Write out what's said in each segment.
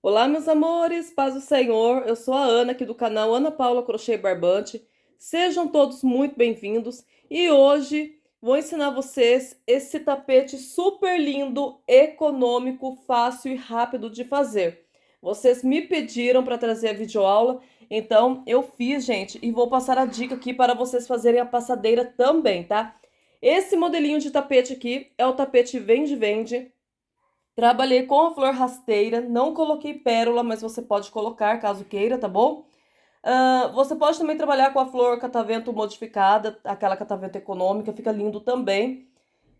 Olá, meus amores, paz do Senhor. Eu sou a Ana aqui do canal Ana Paula Crochê e Barbante. Sejam todos muito bem-vindos e hoje vou ensinar vocês esse tapete super lindo, econômico, fácil e rápido de fazer. Vocês me pediram para trazer a videoaula, então eu fiz, gente, e vou passar a dica aqui para vocês fazerem a passadeira também, tá? Esse modelinho de tapete aqui é o tapete Vende-Vende. Trabalhei com a flor rasteira, não coloquei pérola, mas você pode colocar caso queira, tá bom? Você pode também trabalhar com a flor catavento modificada, aquela catavento econômica, fica lindo também.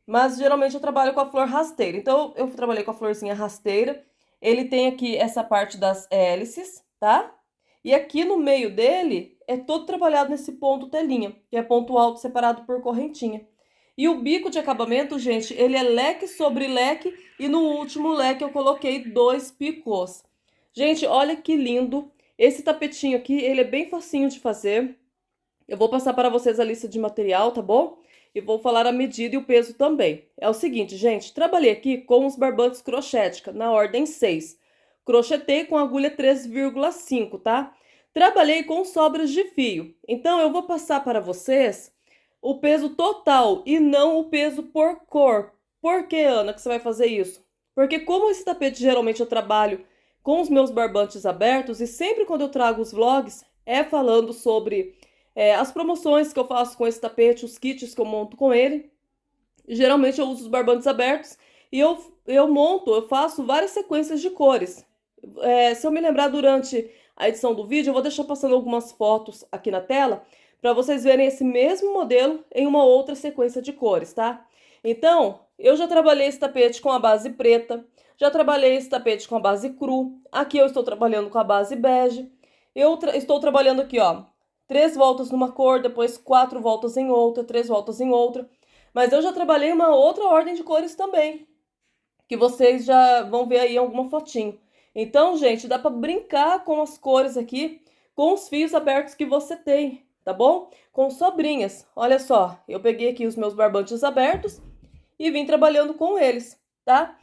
Mas geralmente eu trabalho com a flor rasteira. Então eu trabalhei com a florzinha rasteira. Ele tem aqui essa parte das hélices, tá? E aqui no meio dele é todo trabalhado nesse ponto telinha, que é ponto alto separado por correntinha. E o bico de acabamento, gente, ele é leque sobre leque e no último leque eu coloquei 2 picôs. Gente, olha que lindo. Esse tapetinho aqui, ele é bem facinho de fazer. Eu vou passar para vocês a lista de material, tá bom? E vou falar a medida e o peso também. É o seguinte, gente, trabalhei aqui com os barbantes crochética, na ordem 6. Crochetei com agulha 3,5, tá? Trabalhei com sobras de fio. Então, eu vou passar para vocês o peso total e não o peso por cor. Por que, Ana, que você vai fazer isso? Porque como esse tapete geralmente eu trabalho com os meus barbantes abertos e sempre quando eu trago os vlogs é falando sobre as promoções que eu faço com esse tapete, os kits que eu monto com ele. Geralmente eu uso os barbantes abertos e eu faço várias sequências de cores. Se eu me lembrar durante a edição do vídeo, eu vou deixar passando algumas fotos aqui na tela para vocês verem esse mesmo modelo em uma outra sequência de cores, tá? Então, eu já trabalhei esse tapete com a base preta, já trabalhei esse tapete com a base cru, aqui eu estou trabalhando com a base bege, estou trabalhando aqui, ó, 3 voltas numa cor, depois 4 voltas em outra, 3 voltas em outra, mas eu já trabalhei uma outra ordem de cores também, que vocês já vão ver aí alguma fotinho. Então, gente, dá para brincar com as cores aqui, com os fios abertos que você tem, tá bom? Com sobrinhas. Olha só, eu peguei aqui os meus barbantes abertos e vim trabalhando com eles, tá?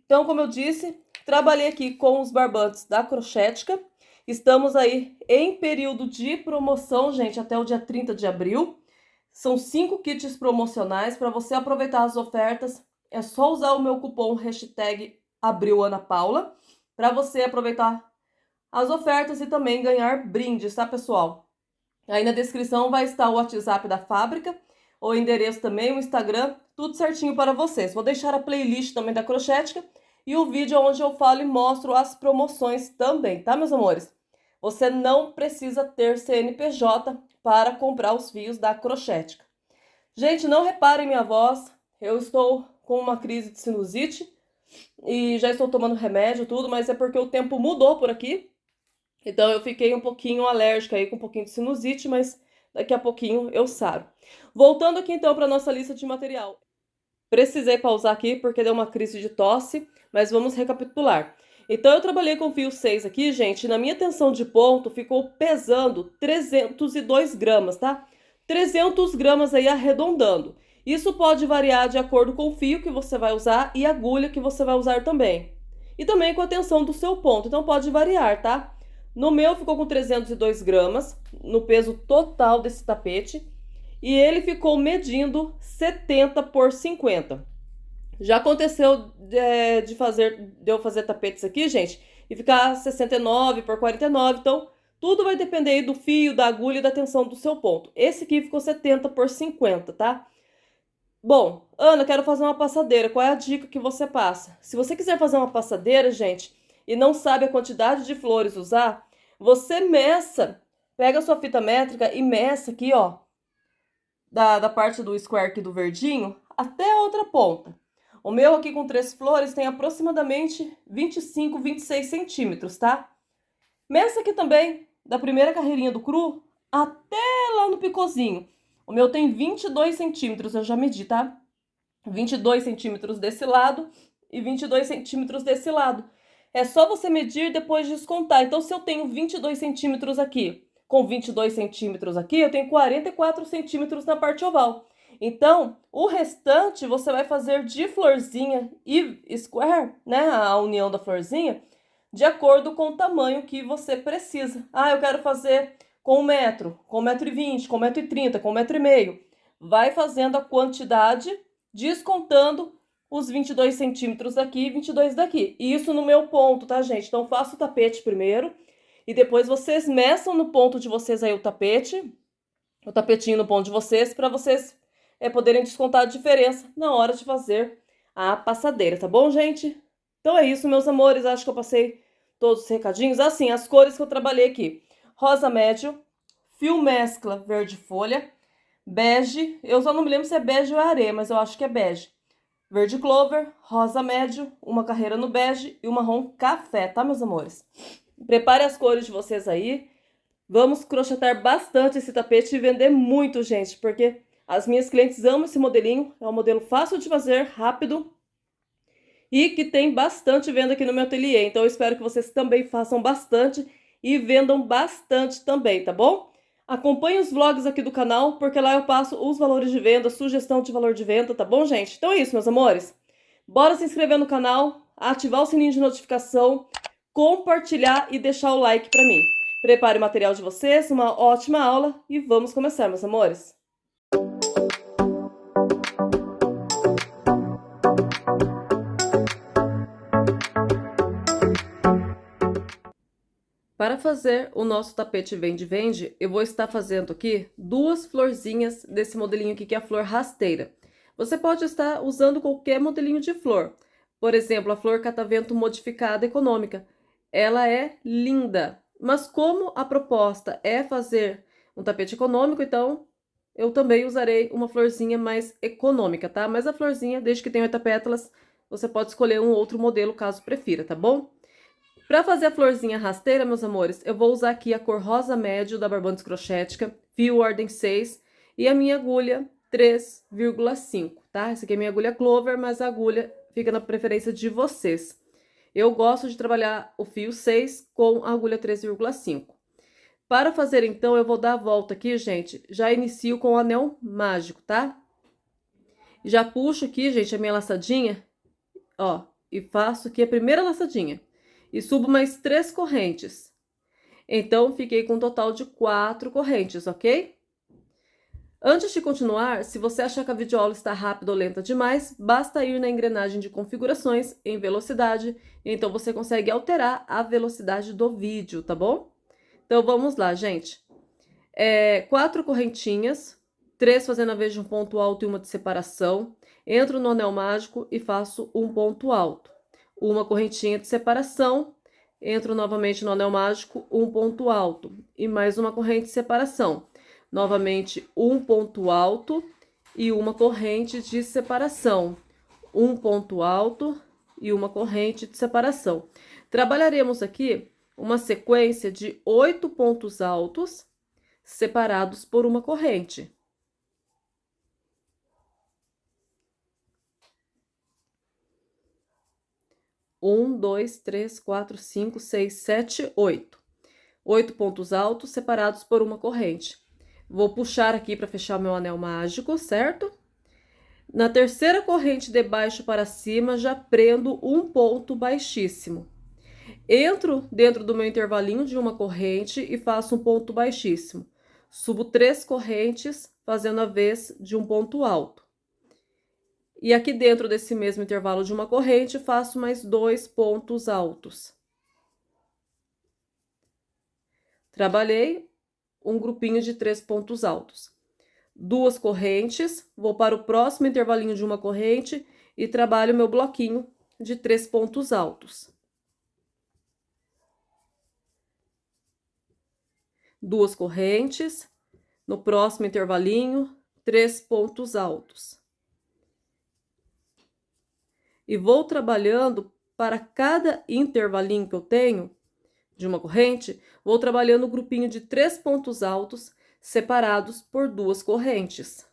Então, como eu disse, trabalhei aqui com os barbantes da Crochética. Estamos aí em período de promoção, gente, até o dia 30 de abril. São 5 kits promocionais para você aproveitar as ofertas. É só usar o meu cupom hashtag AbrilAnaPaula para você aproveitar as ofertas e também ganhar brindes, tá, pessoal? Aí na descrição vai estar o WhatsApp da fábrica, o endereço também, o Instagram, tudo certinho para vocês. Vou deixar a playlist também da Crochética e o vídeo onde eu falo e mostro as promoções também, tá, meus amores? Você não precisa ter CNPJ para comprar os fios da Crochética. Gente, não reparem minha voz, eu estou com uma crise de sinusite e já estou tomando remédio tudo, mas é porque o tempo mudou por aqui. Então eu fiquei um pouquinho alérgica aí com um pouquinho de sinusite, mas daqui a pouquinho eu saro. Voltando aqui então para nossa lista de material. Precisei pausar aqui porque deu uma crise de tosse, mas vamos recapitular. Então eu trabalhei com fio 6 aqui, gente, e na minha tensão de ponto ficou pesando 302 gramas, tá? 300 gramas aí arredondando. Isso pode variar de acordo com o fio que você vai usar e a agulha que você vai usar também. E também com a tensão do seu ponto, então pode variar, tá? No meu ficou com 302 gramas, no peso total desse tapete. E ele ficou medindo 70 por 50. Já aconteceu de eu fazer tapetes aqui, gente, e ficar 69 por 49. Então, tudo vai depender aí do fio, da agulha e da tensão do seu ponto. Esse aqui ficou 70 por 50, tá? Bom, Ana, quero fazer uma passadeira. Qual é a dica que você passa? Se você quiser fazer uma passadeira, gente, e não sabe a quantidade de flores usar, você meça, pega a sua fita métrica e meça aqui, ó, da parte do square aqui do verdinho até a outra ponta. O meu aqui com 3 flores tem aproximadamente 25, 26 centímetros, tá? Meça aqui também, da primeira carreirinha do cru até lá no picôzinho. O meu tem 22 centímetros, eu já medi, tá? 22 centímetros desse lado e 22 centímetros desse lado. É só você medir e depois descontar. Então, se eu tenho 22 centímetros aqui, com 22 centímetros aqui, eu tenho 44 centímetros na parte oval. Então, o restante você vai fazer de florzinha e square, né? A união da florzinha, de acordo com o tamanho que você precisa. Ah, eu quero fazer com 1 metro, com 1,20 m, com 1,30 m, com 1,5 m. Vai fazendo a quantidade, descontando os 22 centímetros daqui e 22 daqui. Isso no meu ponto, tá, gente? Então, faço o tapete primeiro e depois vocês meçam no ponto de vocês aí o tapetinho no ponto de vocês, para vocês poderem descontar a diferença na hora de fazer a passadeira, tá bom, gente? Então é isso, meus amores. Acho que eu passei todos os recadinhos. Assim, as cores que eu trabalhei aqui: rosa médio, fio mescla verde folha, bege, eu só não me lembro se é bege ou areia, mas eu acho que é bege, verde clover, rosa médio, uma carreira no bege e uma marrom café, tá, meus amores? Prepare as cores de vocês aí. Vamos crochetar bastante esse tapete e vender muito, gente, porque as minhas clientes amam esse modelinho. É um modelo fácil de fazer, rápido e que tem bastante venda aqui no meu ateliê. Então, eu espero que vocês também façam bastante e vendam bastante também, tá bom? Acompanhe os vlogs aqui do canal, porque lá eu passo os valores de venda, sugestão de valor de venda, tá bom, gente? Então é isso, meus amores. Bora se inscrever no canal, ativar o sininho de notificação, compartilhar e deixar o like pra mim. Prepare o material de vocês, uma ótima aula e vamos começar, meus amores. Para fazer o nosso tapete vende-vende, eu vou estar fazendo aqui 2 florzinhas desse modelinho aqui, que é a flor rasteira. Você pode estar usando qualquer modelinho de flor. Por exemplo, a flor catavento modificada econômica. Ela é linda, mas como a proposta é fazer um tapete econômico, então eu também usarei uma florzinha mais econômica, tá? Mas a florzinha, desde que tenha 8 pétalas, você pode escolher um outro modelo, caso prefira, tá bom? Para fazer a florzinha rasteira, meus amores, eu vou usar aqui a cor rosa médio da Barbantes Crochética, fio ordem 6 e a minha agulha 3,5, tá? Essa aqui é a minha agulha Clover, mas a agulha fica na preferência de vocês. Eu gosto de trabalhar o fio 6 com a agulha 3,5. Para fazer, então, eu vou dar a volta aqui, gente, já inicio com o anel mágico, tá? Já puxo aqui, gente, a minha laçadinha, ó, e faço aqui a primeira laçadinha. E subo mais 3 correntes. Então, fiquei com um total de 4 correntes, ok? Antes de continuar, se você achar que a videoaula está rápida ou lenta demais, basta ir na engrenagem de configurações em velocidade, então você consegue alterar a velocidade do vídeo, tá bom? Então, vamos lá, gente. 4 correntinhas, 3 fazendo a vez de um ponto alto e uma de separação. Entro no anel mágico e faço um ponto alto. Uma correntinha de separação, entro novamente no anel mágico, um ponto alto e mais uma corrente de separação. Novamente um ponto alto e uma corrente de separação. Um ponto alto e uma corrente de separação. Trabalharemos aqui uma sequência de 8 pontos altos separados por uma corrente. 1, 2, 3, 4, 5, 6, 7, 8. 8 pontos altos separados por uma corrente. Vou puxar aqui para fechar o meu anel mágico, certo? Na terceira corrente de baixo para cima, já prendo um ponto baixíssimo. Entro dentro do meu intervalinho de uma corrente e faço um ponto baixíssimo. Subo 3 correntes, fazendo a vez de um ponto alto. E aqui dentro desse mesmo intervalo de uma corrente, faço mais 2 pontos altos. Trabalhei um grupinho de 3 pontos altos. 2 correntes, vou para o próximo intervalinho de uma corrente e trabalho meu bloquinho de 3 pontos altos. 2 correntes, no próximo intervalinho, 3 pontos altos. E vou trabalhando para cada intervalinho que eu tenho de uma corrente, vou trabalhando um grupinho de 3 pontos altos separados por 2 correntes.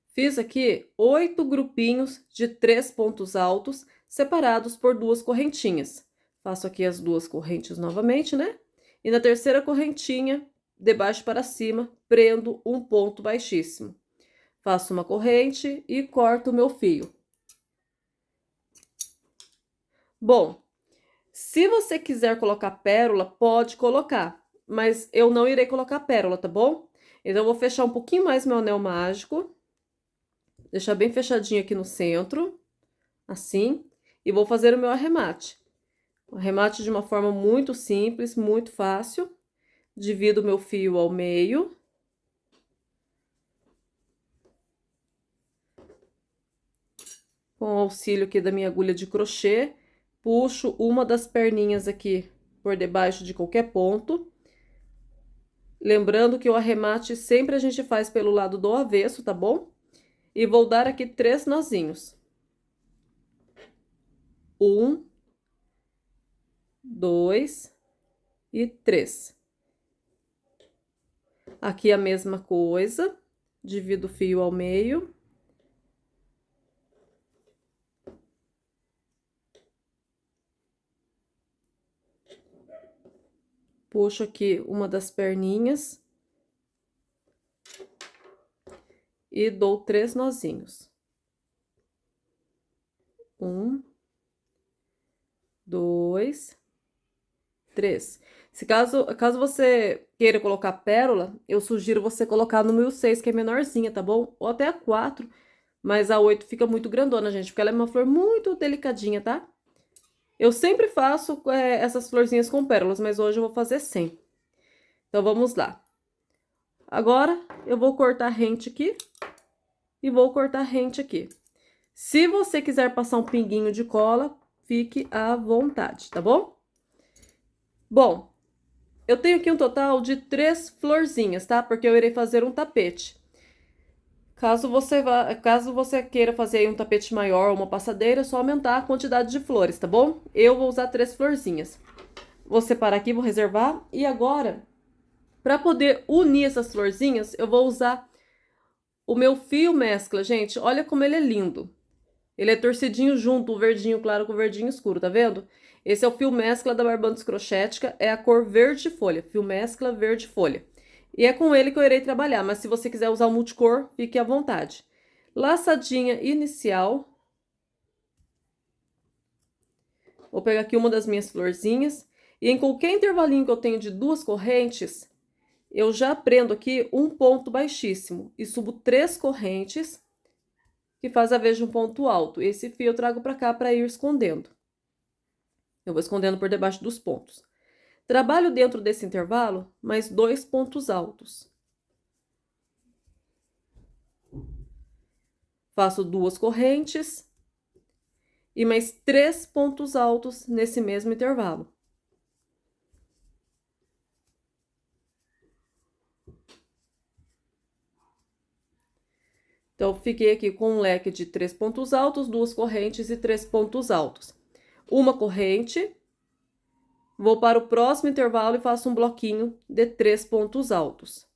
Fiz aqui 8 grupinhos de 3 pontos altos separados por 2 correntinhas. Faço aqui as 2 correntes novamente, né? E na terceira correntinha, de baixo para cima, prendo um ponto baixíssimo. Faço uma corrente e corto o meu fio. Bom, se você quiser colocar pérola, pode colocar, mas eu não irei colocar pérola, tá bom? Então, eu vou fechar um pouquinho mais meu anel mágico, deixar bem fechadinho aqui no centro, assim, e vou fazer o meu arremate. O arremate de uma forma muito simples, muito fácil. Divido o meu fio ao meio. Com o auxílio aqui da minha agulha de crochê, puxo uma das perninhas aqui por debaixo de qualquer ponto. Lembrando que o arremate sempre a gente faz pelo lado do avesso, tá bom? E vou dar aqui 3 nozinhos. 1, 2 e 3. Aqui a mesma coisa, divido o fio ao meio. Puxo aqui uma das perninhas. E dou 3 nozinhos. 1, 2, 3. Se caso você queira colocar pérola, eu sugiro você colocar no 1006, que é menorzinha, tá bom? Ou até a 4, mas a 8 fica muito grandona, gente, porque ela é uma flor muito delicadinha, tá? Eu sempre faço essas florzinhas com pérolas, mas hoje eu vou fazer sem. Então, vamos lá. Agora, eu vou cortar rente aqui e vou cortar rente aqui. Se você quiser passar um pinguinho de cola, fique à vontade, tá bom? Bom, eu tenho aqui um total de 3 florzinhas, tá? Porque eu irei fazer um tapete. Caso você queira fazer aí um tapete maior ou uma passadeira, é só aumentar a quantidade de flores, tá bom? Eu vou usar 3 florzinhas. Vou separar aqui, vou reservar. E agora, para poder unir essas florzinhas, eu vou usar o meu fio mescla, gente. Olha como ele é lindo. Ele é torcidinho junto, o verdinho claro com o verdinho escuro, tá vendo? Esse é o fio mescla da Barbantes Crochética, é a cor verde folha, fio mescla verde folha. E é com ele que eu irei trabalhar, mas se você quiser usar o multicor, fique à vontade. Laçadinha inicial. Vou pegar aqui uma das minhas florzinhas. E em qualquer intervalinho que eu tenho de 2 correntes, eu já prendo aqui um ponto baixíssimo e subo 3 correntes, que faz a vez de um ponto alto. Esse fio eu trago pra cá pra ir escondendo. Eu vou escondendo por debaixo dos pontos. Trabalho dentro desse intervalo mais 2 pontos altos. Faço 2 correntes e mais 3 pontos altos nesse mesmo intervalo. Então, fiquei aqui com um leque de 3 pontos altos, 2 correntes e 3 pontos altos. Uma corrente, vou para o próximo intervalo e faço um bloquinho de 3 pontos altos.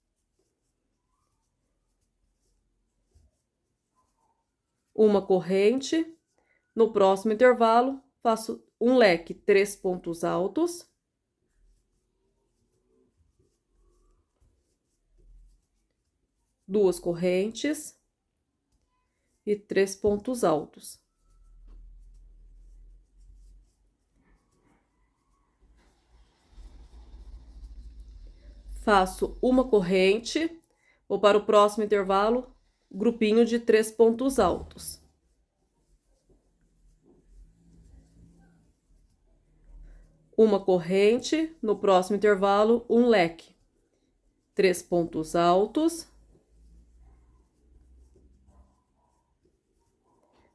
Uma corrente, no próximo intervalo, faço um leque, 3 pontos altos. Duas correntes e 3 pontos altos. Faço uma corrente, vou para o próximo intervalo, grupinho de 3 pontos altos. Uma corrente, no próximo intervalo, um leque. 3 pontos altos.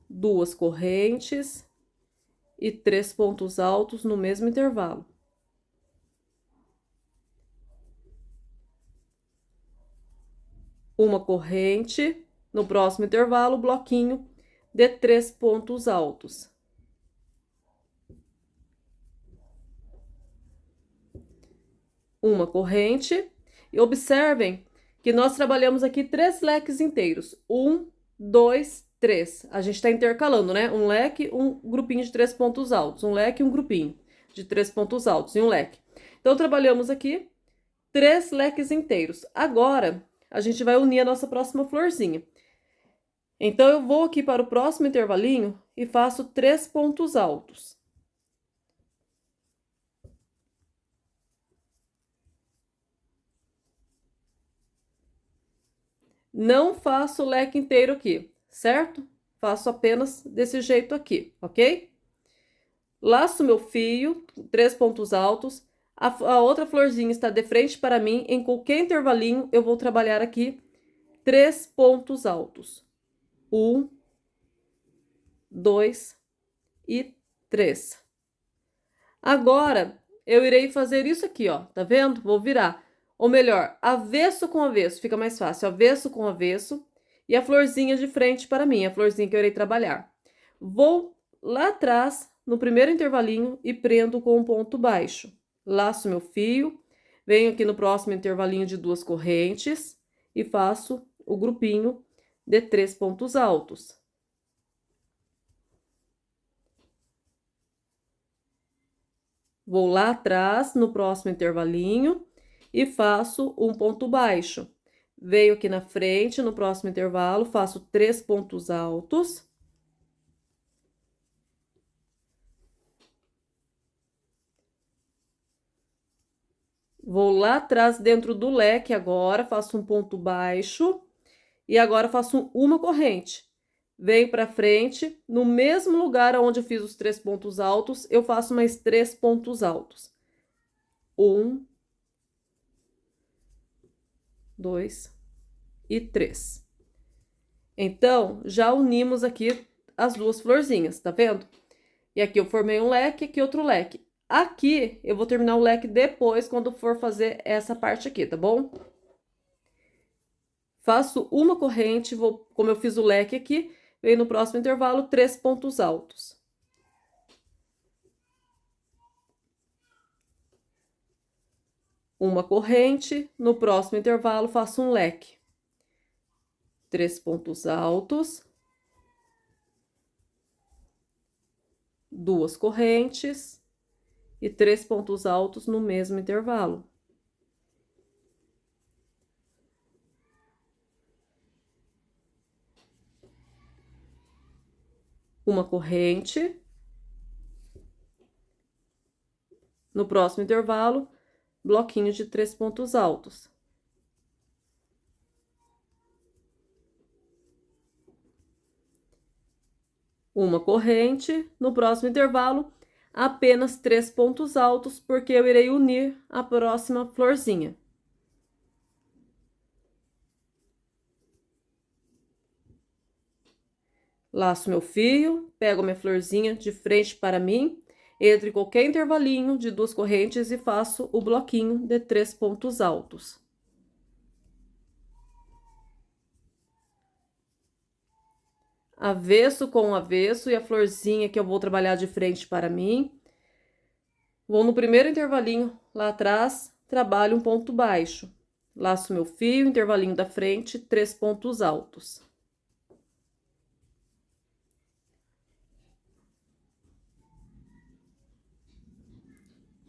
Duas correntes e 3 pontos altos no mesmo intervalo. Uma corrente, no próximo intervalo, bloquinho de 3 pontos altos. Uma corrente, e observem que nós trabalhamos aqui 3 leques inteiros. 1, 2, 3. A gente tá intercalando, né? Um leque, um grupinho de 3 pontos altos. Um leque, um grupinho de 3 pontos altos e um leque. Então, trabalhamos aqui 3 leques inteiros. Agora, a gente vai unir a nossa próxima florzinha. Então, eu vou aqui para o próximo intervalinho e faço 3 pontos altos. Não faço o leque inteiro aqui, certo? Faço apenas desse jeito aqui, ok? Laço meu fio, 3 pontos altos. A outra florzinha está de frente para mim. Em qualquer intervalinho, eu vou trabalhar aqui 3 pontos altos. 1, 2 e 3. Agora, eu irei fazer isso aqui, ó. Tá vendo? Vou virar. Ou melhor, avesso com avesso. Fica mais fácil. Avesso com avesso. E a florzinha de frente para mim. A florzinha que eu irei trabalhar. Vou lá atrás, no primeiro intervalinho, e prendo com um ponto baixo. Laço meu fio. Venho aqui no próximo intervalinho de 2 correntes. E faço o grupinho de 3 pontos altos. Vou lá atrás, no próximo intervalinho, e faço um ponto baixo. Venho aqui na frente, no próximo intervalo, faço 3 pontos altos. Vou lá atrás, dentro do leque agora, faço um ponto baixo. E agora faço uma corrente. Venho pra frente, no mesmo lugar onde eu fiz os 3 pontos altos, eu faço mais 3 pontos altos. 1, 2 e 3. Então, já unimos aqui as duas florzinhas, tá vendo? E aqui eu formei um leque, aqui outro leque. Aqui eu vou terminar o leque depois, quando for fazer essa parte aqui, tá bom? Faço uma corrente, vou, como eu fiz o leque aqui, venho no próximo intervalo 3 pontos altos. Uma corrente, no próximo intervalo faço um leque. 3 pontos altos. 2 correntes e 3 pontos altos no mesmo intervalo. Uma corrente. No próximo intervalo, bloquinho de 3 pontos altos. Uma corrente, no próximo intervalo, apenas 3 pontos altos, porque eu irei unir a próxima florzinha. Laço meu fio, pego minha florzinha de frente para mim, entre qualquer intervalinho de 2 correntes e faço o bloquinho de 3 pontos altos. Avesso com avesso e a florzinha que eu vou trabalhar de frente para mim. Vou no primeiro intervalinho lá atrás, trabalho um ponto baixo. Laço meu fio, intervalinho da frente, 3 pontos altos.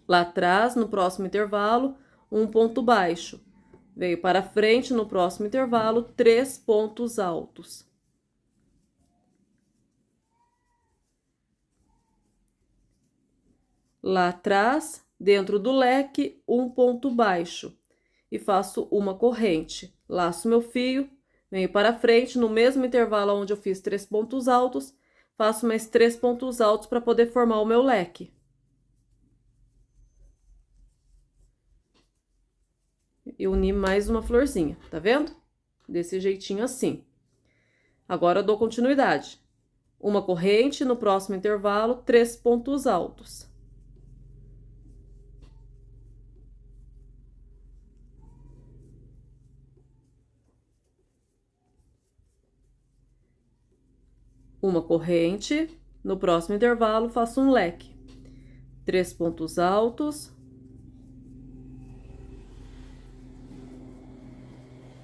Lá atrás, no próximo intervalo, um ponto baixo. Veio para frente, no próximo intervalo, 3 pontos altos. Lá atrás, dentro do leque, um ponto baixo. E faço uma corrente. Laço meu fio, venho para frente, no mesmo intervalo onde eu fiz 3 pontos altos, faço mais 3 pontos altos para poder formar o meu leque. E uni mais uma florzinha, tá vendo? Desse jeitinho assim. Agora eu dou continuidade. Uma corrente, no próximo intervalo, 3 pontos altos. Uma corrente, no próximo intervalo faço um leque. 3 pontos altos.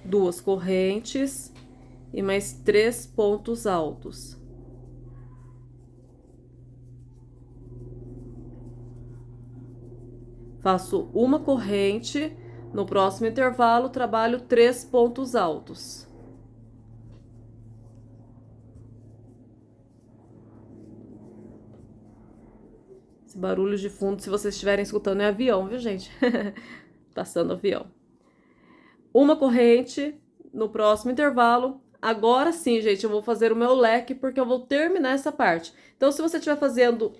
2 correntes e mais 3 pontos altos. Faço uma corrente, no próximo intervalo trabalho 3 pontos altos. Esse barulho de fundo, se vocês estiverem escutando, é avião, viu, gente? Passando avião. Uma corrente, no próximo intervalo. Agora sim, gente, eu vou fazer o meu leque porque eu vou terminar essa parte. Então, se você estiver fazendo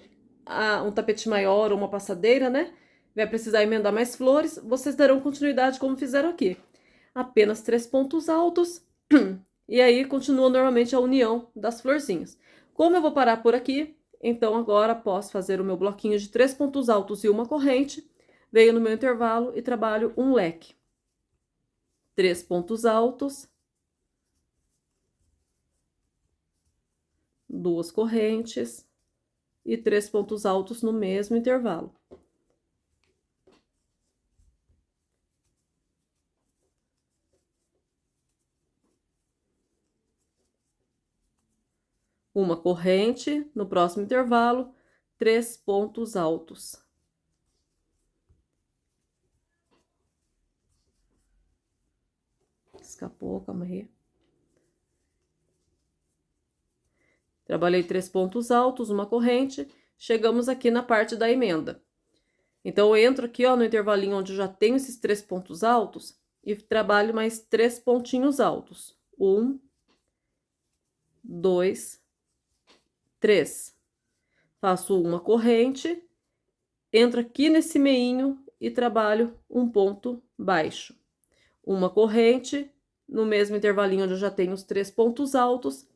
um tapete maior ou uma passadeira, né? Vai precisar emendar mais flores, vocês darão continuidade como fizeram aqui. Apenas 3 pontos altos. E aí continua normalmente a união das florzinhas. Como eu vou parar por aqui, então agora posso fazer o meu bloquinho de 3 pontos altos e uma corrente. Venho no meu intervalo e trabalho um leque. 3 pontos altos. 2 correntes. E 3 pontos altos no mesmo intervalo. Uma corrente, no próximo intervalo, 3 pontos altos. Escapou, calma aí. Trabalhei 3 pontos altos, uma corrente, chegamos aqui na parte da emenda. Então, eu entro aqui, ó, no intervalinho onde eu já tenho esses 3 pontos altos e trabalho mais 3 pontinhos altos. 1, 2, 3. Faço uma corrente, entro aqui nesse meinho e trabalho um ponto baixo. Uma corrente, no mesmo intervalinho onde eu já tenho os 3 pontos altos,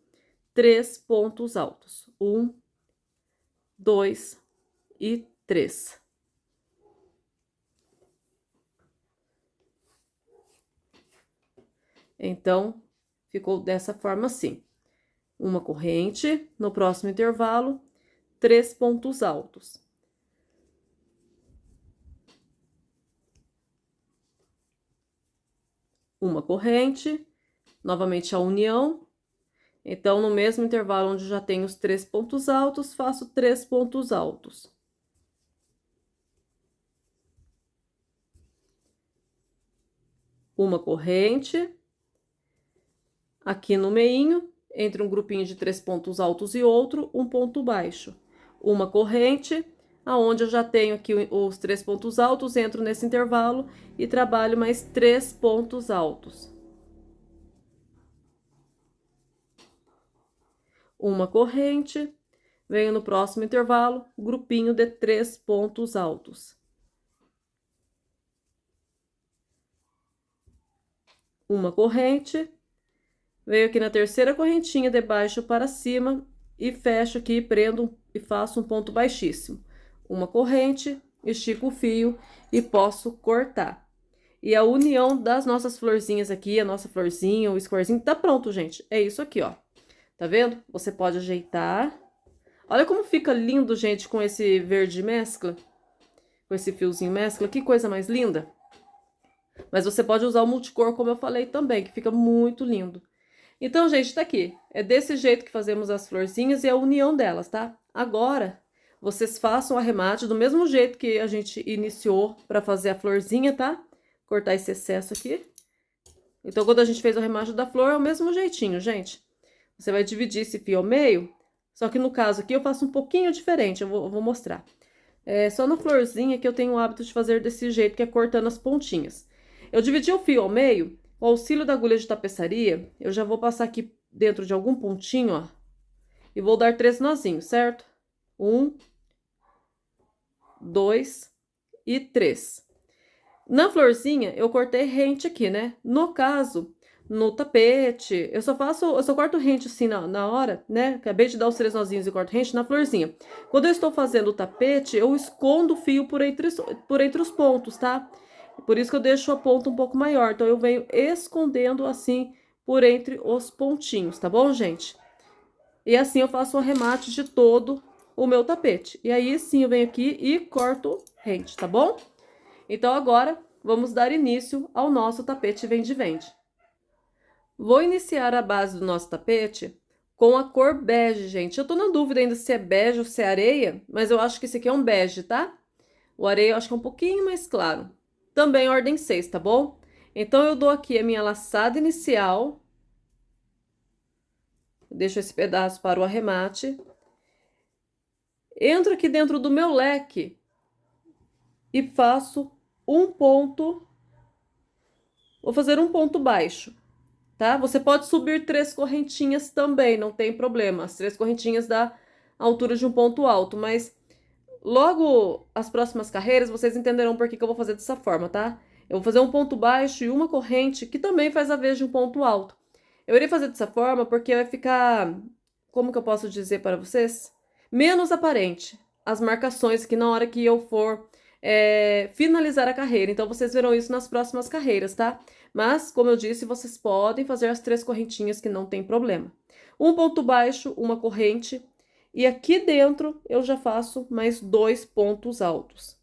3 pontos altos. 1, 2 e 3. Então, ficou dessa forma assim. Uma corrente, no próximo intervalo, 3 pontos altos. Uma corrente, novamente a união. Então, no mesmo intervalo onde já tenho os 3 pontos altos, faço 3 pontos altos. Uma corrente. Aqui no meinho, entre um grupinho de 3 pontos altos e outro, um ponto baixo. Uma corrente, aonde eu já tenho aqui os 3 pontos altos, entro nesse intervalo e trabalho mais 3 pontos altos. Uma corrente, venho no próximo intervalo, grupinho de 3 pontos altos. Uma corrente, venho aqui na terceira correntinha de baixo para cima e fecho aqui, prendo e faço um ponto baixíssimo. Uma corrente, estico o fio e posso cortar. E a união das nossas florzinhas aqui, a nossa florzinha, o scorezinho, tá pronto, gente. É isso aqui, ó. Tá vendo? Você pode ajeitar. Olha como fica lindo, gente, com esse verde mescla. Com esse fiozinho mescla. Que coisa mais linda. Mas você pode usar o multicor, como eu falei também, que fica muito lindo. Então, gente, tá aqui. É desse jeito que fazemos as florzinhas e a união delas, tá? Agora, vocês façam o arremate do mesmo jeito que a gente iniciou pra fazer a florzinha, tá? Cortar esse excesso aqui. Então, quando a gente fez o arremate da flor, é o mesmo jeitinho, gente. Você vai dividir esse fio ao meio, só que no caso aqui eu faço um pouquinho diferente, eu vou mostrar. É só na florzinha que eu tenho o hábito de fazer desse jeito, que é cortando as pontinhas. Eu dividi o fio ao meio, com o auxílio da agulha de tapeçaria, eu já vou passar aqui dentro de algum pontinho, ó, e vou dar 3 nozinhos, certo? 1, 2 e 3. Na florzinha, eu cortei rente aqui, né? No caso, no tapete, eu só corto rente assim na hora, né? Acabei de dar os 3 nozinhos e corto rente na florzinha. Quando eu estou fazendo o tapete, eu escondo o fio por entre os pontos, tá? Por isso que eu deixo a ponta um pouco maior. Então, eu venho escondendo assim por entre os pontinhos, tá bom, gente? E assim eu faço o arremate de todo o meu tapete. E aí, sim, eu venho aqui e corto rente, tá bom? Então, agora, vamos dar início ao nosso tapete vende-vende. Vou iniciar a base do nosso tapete com a cor bege, gente. Eu tô na dúvida ainda se é bege ou se é areia, mas eu acho que esse aqui é um bege, tá? O areia eu acho que é um pouquinho mais claro. Também ordem 6, tá bom? Então, eu dou aqui a minha laçada inicial. Deixo esse pedaço para o arremate. Entro aqui dentro do meu leque e faço um ponto. Vou fazer um ponto baixo. tá? Você pode subir 3 correntinhas também, não tem problema. As 3 correntinhas dá a altura de um ponto alto, mas logo as próximas carreiras vocês entenderão por que que eu vou fazer dessa forma, tá? Eu vou fazer um ponto baixo e uma corrente que também faz a vez de um ponto alto. Eu irei fazer dessa forma porque vai ficar, como que eu posso dizer para vocês? Menos aparente as marcações que na hora que eu for finalizar a carreira. Então, vocês verão isso nas próximas carreiras, tá? Mas, como eu disse, vocês podem fazer as 3 correntinhas que não tem problema. Um ponto baixo, uma corrente, e aqui dentro eu já faço mais 2 pontos altos.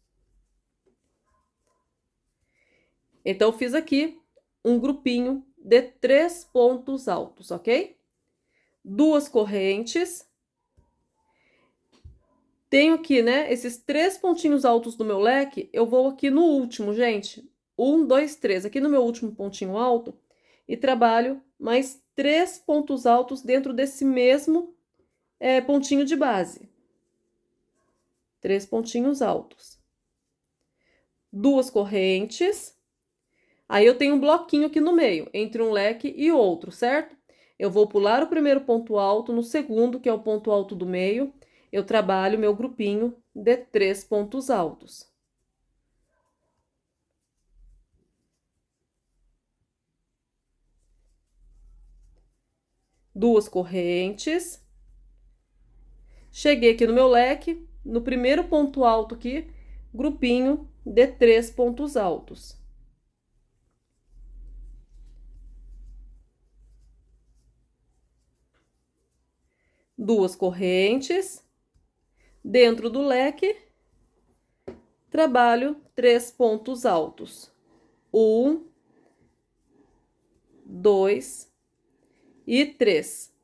Então, eu fiz aqui um grupinho de 3 pontos altos, ok? 2 correntes. Tenho aqui, né, esses 3 pontinhos altos do meu leque, eu vou aqui no último, gente. 1, 2, 3, aqui no meu último pontinho alto, e trabalho mais 3 pontos altos dentro desse mesmo pontinho de base. 3 pontinhos altos. 2 correntes. Aí eu tenho um bloquinho aqui no meio, entre um leque e outro, certo? Eu vou pular o primeiro ponto alto, no segundo, que é o ponto alto do meio, eu trabalho meu grupinho de 3 pontos altos. Duas correntes. Cheguei aqui no meu leque, no primeiro ponto alto aqui, grupinho de 3 pontos altos. Duas correntes. Dentro do leque, trabalho 3 pontos altos. 1, 2 e 3.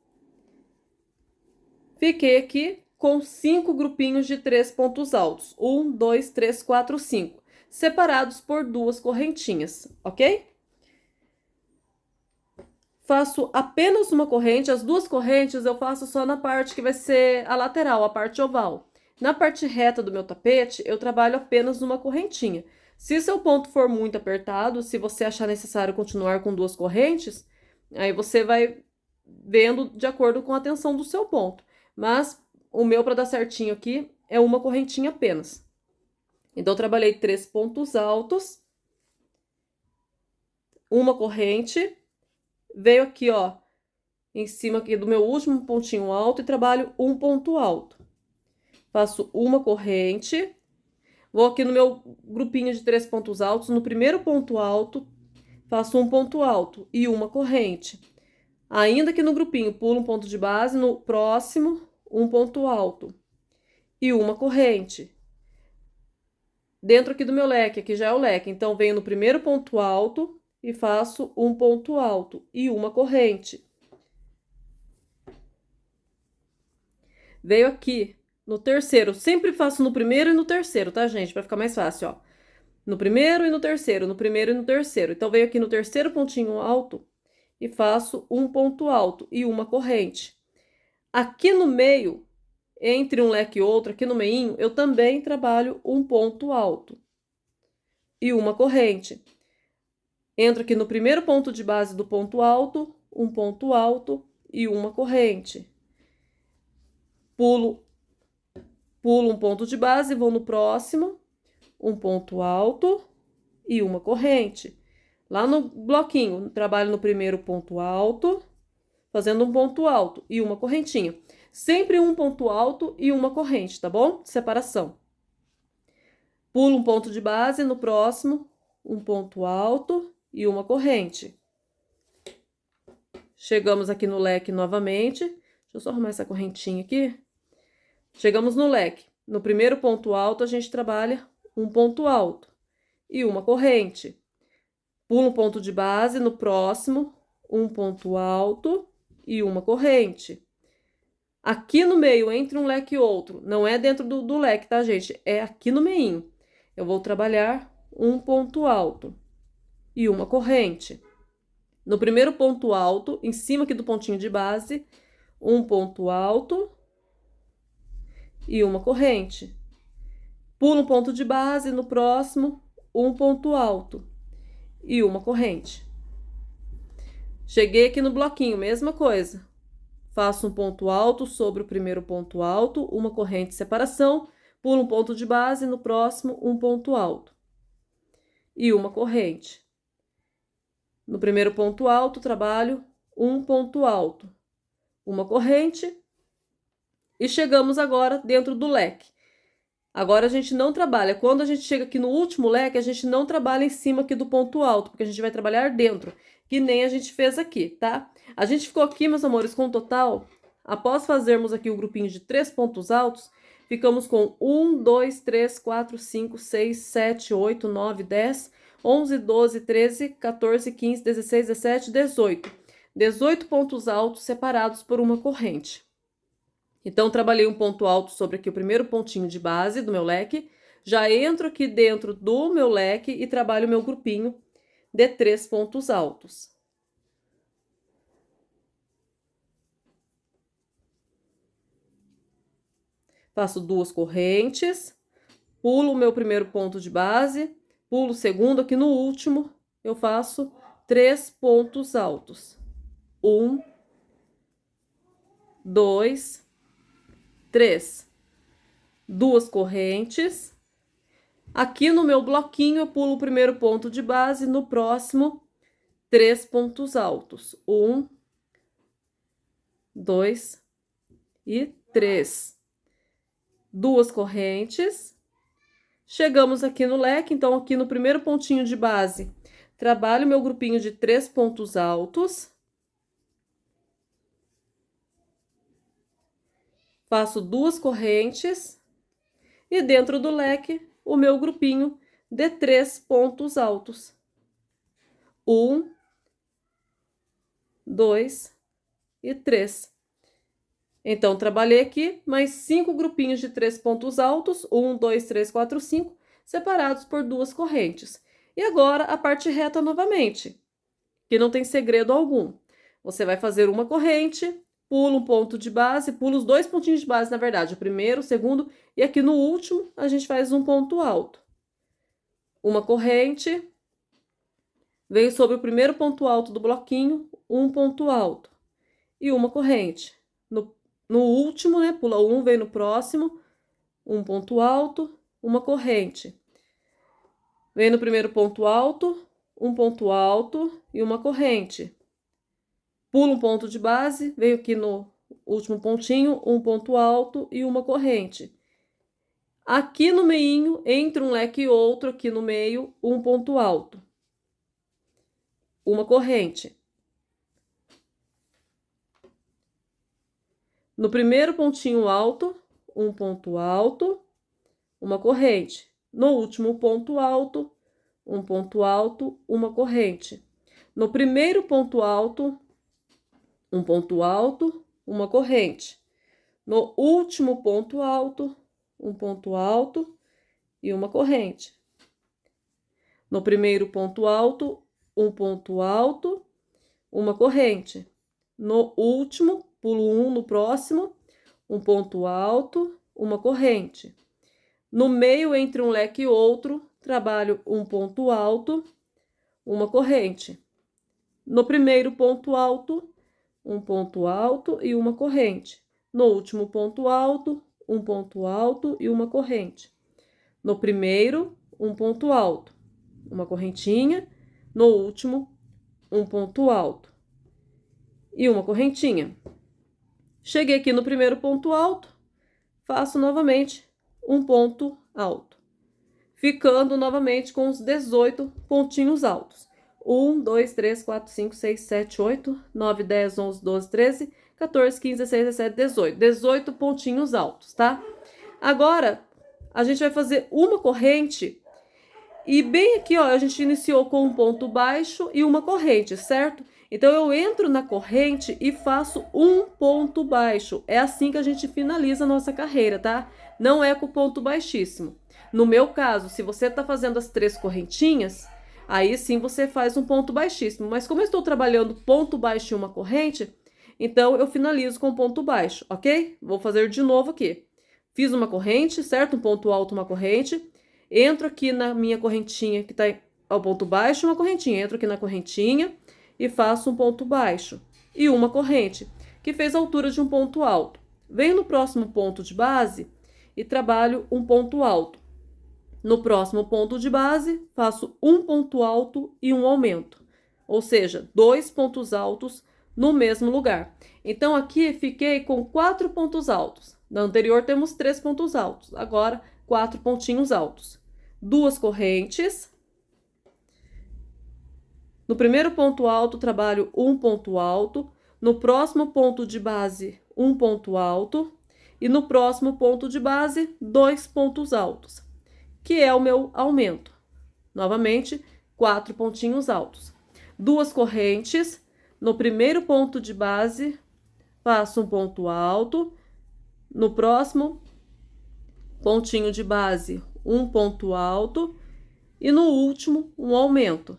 Fiquei aqui com 5 grupinhos de 3 pontos altos. 1, 2, 3, 4, 5. Separados por 2 correntinhas, ok? Faço apenas uma corrente. As 2 correntes eu faço só na parte que vai ser a lateral, a parte oval. Na parte reta do meu tapete, eu trabalho apenas uma correntinha. Se seu ponto for muito apertado, se você achar necessário continuar com 2 correntes, aí você vai vendo de acordo com a tensão do seu ponto. Mas o meu, para dar certinho aqui, é uma correntinha apenas. Então, eu trabalhei 3 pontos altos, uma corrente, veio aqui, ó, em cima aqui do meu último pontinho alto e trabalho um ponto alto. Faço uma corrente, vou aqui no meu grupinho de 3 pontos altos, no primeiro ponto alto, faço um ponto alto e uma corrente. Ainda aqui no grupinho, pulo um ponto de base, no próximo, um ponto alto e uma corrente. Dentro aqui do meu leque, aqui já é o leque, então venho no primeiro ponto alto e faço um ponto alto e uma corrente. Veio aqui no terceiro, sempre faço no primeiro e no terceiro, tá, gente? Pra ficar mais fácil, ó. No primeiro e no terceiro, no primeiro e no terceiro. Então, venho aqui no terceiro pontinho alto e faço um ponto alto e uma corrente. Aqui no meio, entre um leque e outro, aqui no meinho, eu também trabalho um ponto alto e uma corrente. Entro aqui no primeiro ponto de base do ponto alto, um ponto alto e uma corrente. Pulo um ponto de base, vou no próximo, um ponto alto e uma corrente. Lá no bloquinho, trabalho no primeiro ponto alto, fazendo um ponto alto e uma correntinha. Sempre um ponto alto e uma corrente, tá bom? Separação. Pulo um ponto de base, no próximo, um ponto alto e uma corrente. Chegamos aqui no leque novamente. Deixa eu só arrumar essa correntinha aqui. Chegamos no leque. No primeiro ponto alto, a gente trabalha um ponto alto e uma corrente. Pulo um ponto de base, no próximo, um ponto alto e uma corrente. Aqui no meio, entre um leque e outro, não é dentro do leque, tá, gente? É aqui no meinho. Eu vou trabalhar um ponto alto e uma corrente. No primeiro ponto alto, em cima aqui do pontinho de base, um ponto alto e uma corrente. Pulo um ponto de base, no próximo, um ponto alto e uma corrente. Cheguei aqui no bloquinho, mesma coisa. Faço um ponto alto sobre o primeiro ponto alto, uma corrente de separação, pulo um ponto de base, no próximo um ponto alto. E uma corrente. No primeiro ponto alto, trabalho um ponto alto, uma corrente, e chegamos agora dentro do leque. Agora a gente não trabalha, quando a gente chega aqui no último leque, a gente não trabalha em cima aqui do ponto alto, porque a gente vai trabalhar dentro, que nem a gente fez aqui, tá? A gente ficou aqui, meus amores, com o total, após fazermos aqui o grupinho de 3 pontos altos, ficamos com 1, 2, 3, 4, 5, 6, 7, 8, 9, 10, 11, 12, 13, 14, 15, 16, 17, 18. 18 pontos altos separados por uma corrente. Então, trabalhei um ponto alto sobre aqui o primeiro pontinho de base do meu leque, já entro aqui dentro do meu leque e trabalho o meu grupinho de 3 pontos altos. Faço 2 correntes, pulo o meu primeiro ponto de base, pulo o segundo, aqui no último, eu faço 3 pontos altos. 1, 2, 3. 2 correntes. Aqui no meu bloquinho, eu pulo o primeiro ponto de base, no próximo, 3 pontos altos. 1, 2 e 3. 2 correntes. Chegamos aqui no leque, então aqui no primeiro pontinho de base, trabalho meu grupinho de 3 pontos altos. Faço 2 correntes e dentro do leque, o meu grupinho de 3 pontos altos. 1, 2 e 3. Então, trabalhei aqui mais 5 grupinhos de 3 pontos altos, 1, 2, 3, 4, 5, separados por 2 correntes. E agora, a parte reta novamente, que não tem segredo algum. Você vai fazer uma corrente, pula um ponto de base, pula os 2 pontinhos de base, na verdade, o primeiro, o segundo, e aqui no último, a gente faz um ponto alto. Uma corrente, venho sobre o primeiro ponto alto do bloquinho, um ponto alto, e uma corrente. No último, né, pula um, vem no próximo, um ponto alto, uma corrente. Vem no primeiro ponto alto, um ponto alto e uma corrente. Pula um ponto de base, venho aqui no último pontinho, um ponto alto e uma corrente. Aqui no meinho, entre um leque e outro, aqui no meio, um ponto alto. Uma corrente. No primeiro pontinho alto, um ponto alto, uma corrente. No último ponto alto, um ponto alto, uma corrente. No primeiro ponto alto, um ponto alto, uma corrente. No último ponto alto, um ponto alto e uma corrente. No primeiro ponto alto, um ponto alto, uma corrente. No último, pulo um no próximo, um ponto alto, uma corrente. No meio, entre um leque e outro, trabalho um ponto alto, uma corrente. No primeiro ponto alto, um ponto alto e uma corrente. No último ponto alto, um ponto alto e uma corrente. No primeiro, um ponto alto, uma correntinha. No último, um ponto alto e uma correntinha. Cheguei aqui no primeiro ponto alto, faço novamente um ponto alto, ficando novamente com os 18 pontinhos altos. 1, 2, 3, 4, 5, 6, 7, 8, 9, 10, 11, 12, 13, 14, 15, 16, 17, 18. 18 pontinhos altos, tá? Agora, a gente vai fazer uma corrente e bem aqui, ó, a gente iniciou com um ponto baixo e uma corrente, certo? Então, eu entro na corrente e faço um ponto baixo. É assim que a gente finaliza a nossa carreira, tá? Não é com ponto baixíssimo. No meu caso, se você tá fazendo as 3 correntinhas, aí sim você faz um ponto baixíssimo. Mas como eu estou trabalhando ponto baixo e uma corrente, então eu finalizo com ponto baixo, ok? Vou fazer de novo aqui. Fiz uma corrente, certo? Um ponto alto, uma corrente. Entro aqui na minha correntinha, que tá ao ponto baixo, uma correntinha. Entro aqui na correntinha e faço um ponto baixo e uma corrente, que fez a altura de um ponto alto. Venho no próximo ponto de base e trabalho um ponto alto. No próximo ponto de base, faço um ponto alto e um aumento, ou seja, 2 pontos altos no mesmo lugar. Então, aqui fiquei com 4 pontos altos. Na anterior, temos 3 pontos altos, agora 4 pontinhos altos. 2 correntes. No primeiro ponto alto, trabalho um ponto alto. No próximo ponto de base, um ponto alto. E no próximo ponto de base, 2 pontos altos, que é o meu aumento. Novamente, 4 pontinhos altos. 2 correntes. No primeiro ponto de base, faço um ponto alto. No próximo pontinho de base, um ponto alto. E no último, um aumento.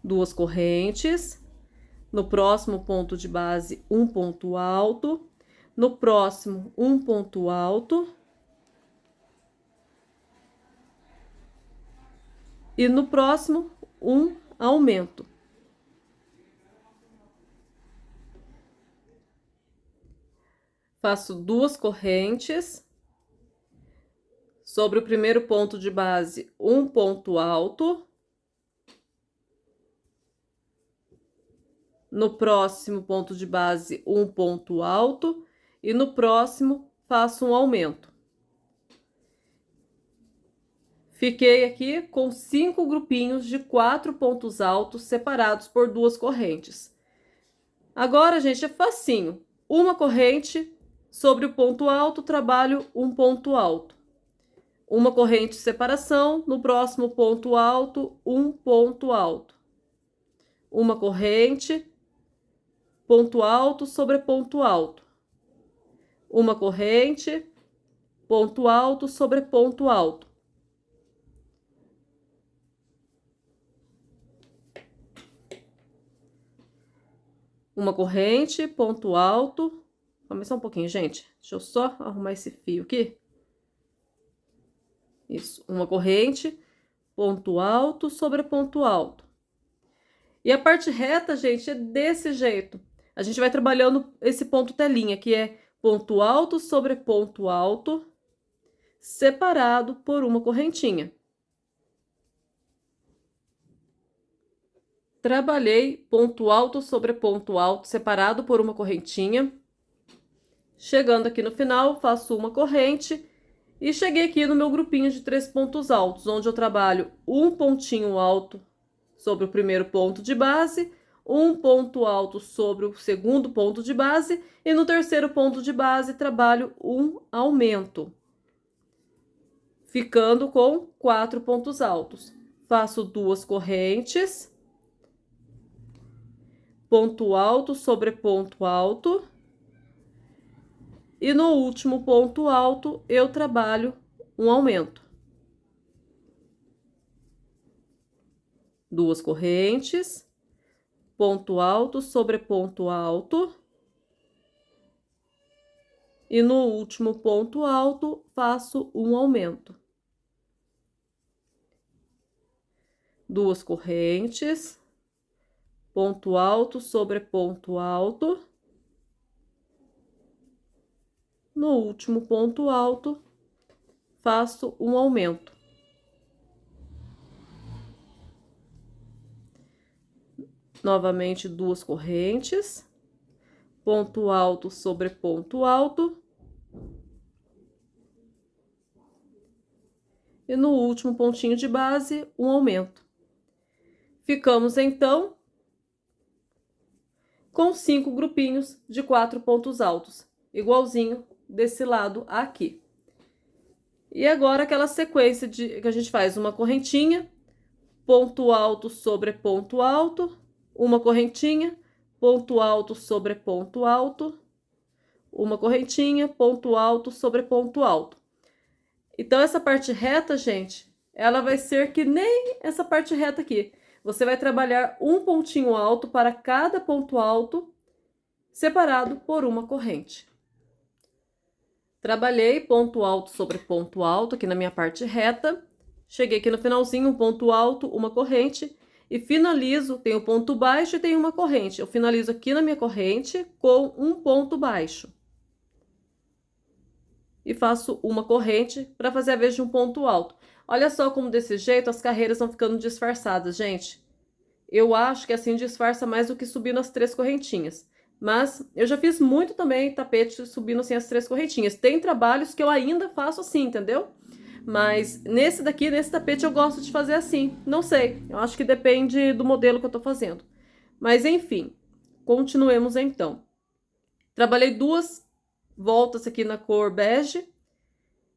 2 correntes. No próximo ponto de base, um ponto alto. No próximo, um ponto alto. E no próximo, um aumento. Faço 2 correntes. Sobre o primeiro ponto de base, um ponto alto. No próximo ponto de base, um ponto alto. E no próximo, faço um aumento. Fiquei aqui com 5 grupinhos de 4 pontos altos separados por 2 correntes. Agora, gente, é facinho. Uma corrente sobre o ponto alto, trabalho um ponto alto. Uma corrente de separação, no próximo ponto alto, um ponto alto. Uma corrente, ponto alto sobre ponto alto. Uma corrente, ponto alto sobre ponto alto. Uma corrente, ponto alto. Vamos só um pouquinho, gente. Deixa eu só arrumar esse fio aqui. Isso, uma corrente, ponto alto sobre ponto alto. E a parte reta, gente, é desse jeito. A gente vai trabalhando esse ponto telinha, que é ponto alto sobre ponto alto, separado por uma correntinha. Trabalhei ponto alto sobre ponto alto, separado por uma correntinha. Chegando aqui no final, faço uma corrente e cheguei aqui no meu grupinho de 3 pontos altos, onde eu trabalho um pontinho alto sobre o primeiro ponto de base, um ponto alto sobre o segundo ponto de base e no terceiro ponto de base trabalho um aumento, ficando com 4 pontos altos. Faço 2 correntes, ponto alto sobre ponto alto. E no último ponto alto, eu trabalho um aumento. 2 correntes, ponto alto sobre ponto alto. E no último ponto alto, faço um aumento. 2 correntes, ponto alto sobre ponto alto. No último ponto alto, faço um aumento. Novamente, 2 correntes, ponto alto sobre ponto alto. E no último pontinho de base, um aumento. Ficamos, então, com 5 grupinhos de 4 pontos altos, igualzinho desse lado aqui. E agora aquela sequência que a gente faz uma correntinha, ponto alto sobre ponto alto, uma correntinha, ponto alto sobre ponto alto, uma correntinha, ponto alto sobre ponto alto. Então, essa parte reta, gente, ela vai ser que nem essa parte reta aqui. Você vai trabalhar um pontinho alto para cada ponto alto, separado por uma corrente. Trabalhei ponto alto sobre ponto alto aqui na minha parte reta. Cheguei aqui no finalzinho, um ponto alto, uma corrente, e finalizo, tem o ponto baixo e tem uma corrente. Eu finalizo aqui na minha corrente com um ponto baixo. E faço uma corrente para fazer a vez de um ponto alto. Olha só como desse jeito as carreiras vão ficando disfarçadas, gente. Eu acho que assim disfarça mais do que subindo as 3 correntinhas. Mas eu já fiz muito também tapete subindo assim as 3 correntinhas. Tem trabalhos que eu ainda faço assim, entendeu? Mas nesse daqui, nesse tapete, eu gosto de fazer assim. Não sei, eu acho que depende do modelo que eu tô fazendo. Mas enfim, continuemos então. Trabalhei 2 voltas aqui na cor bege.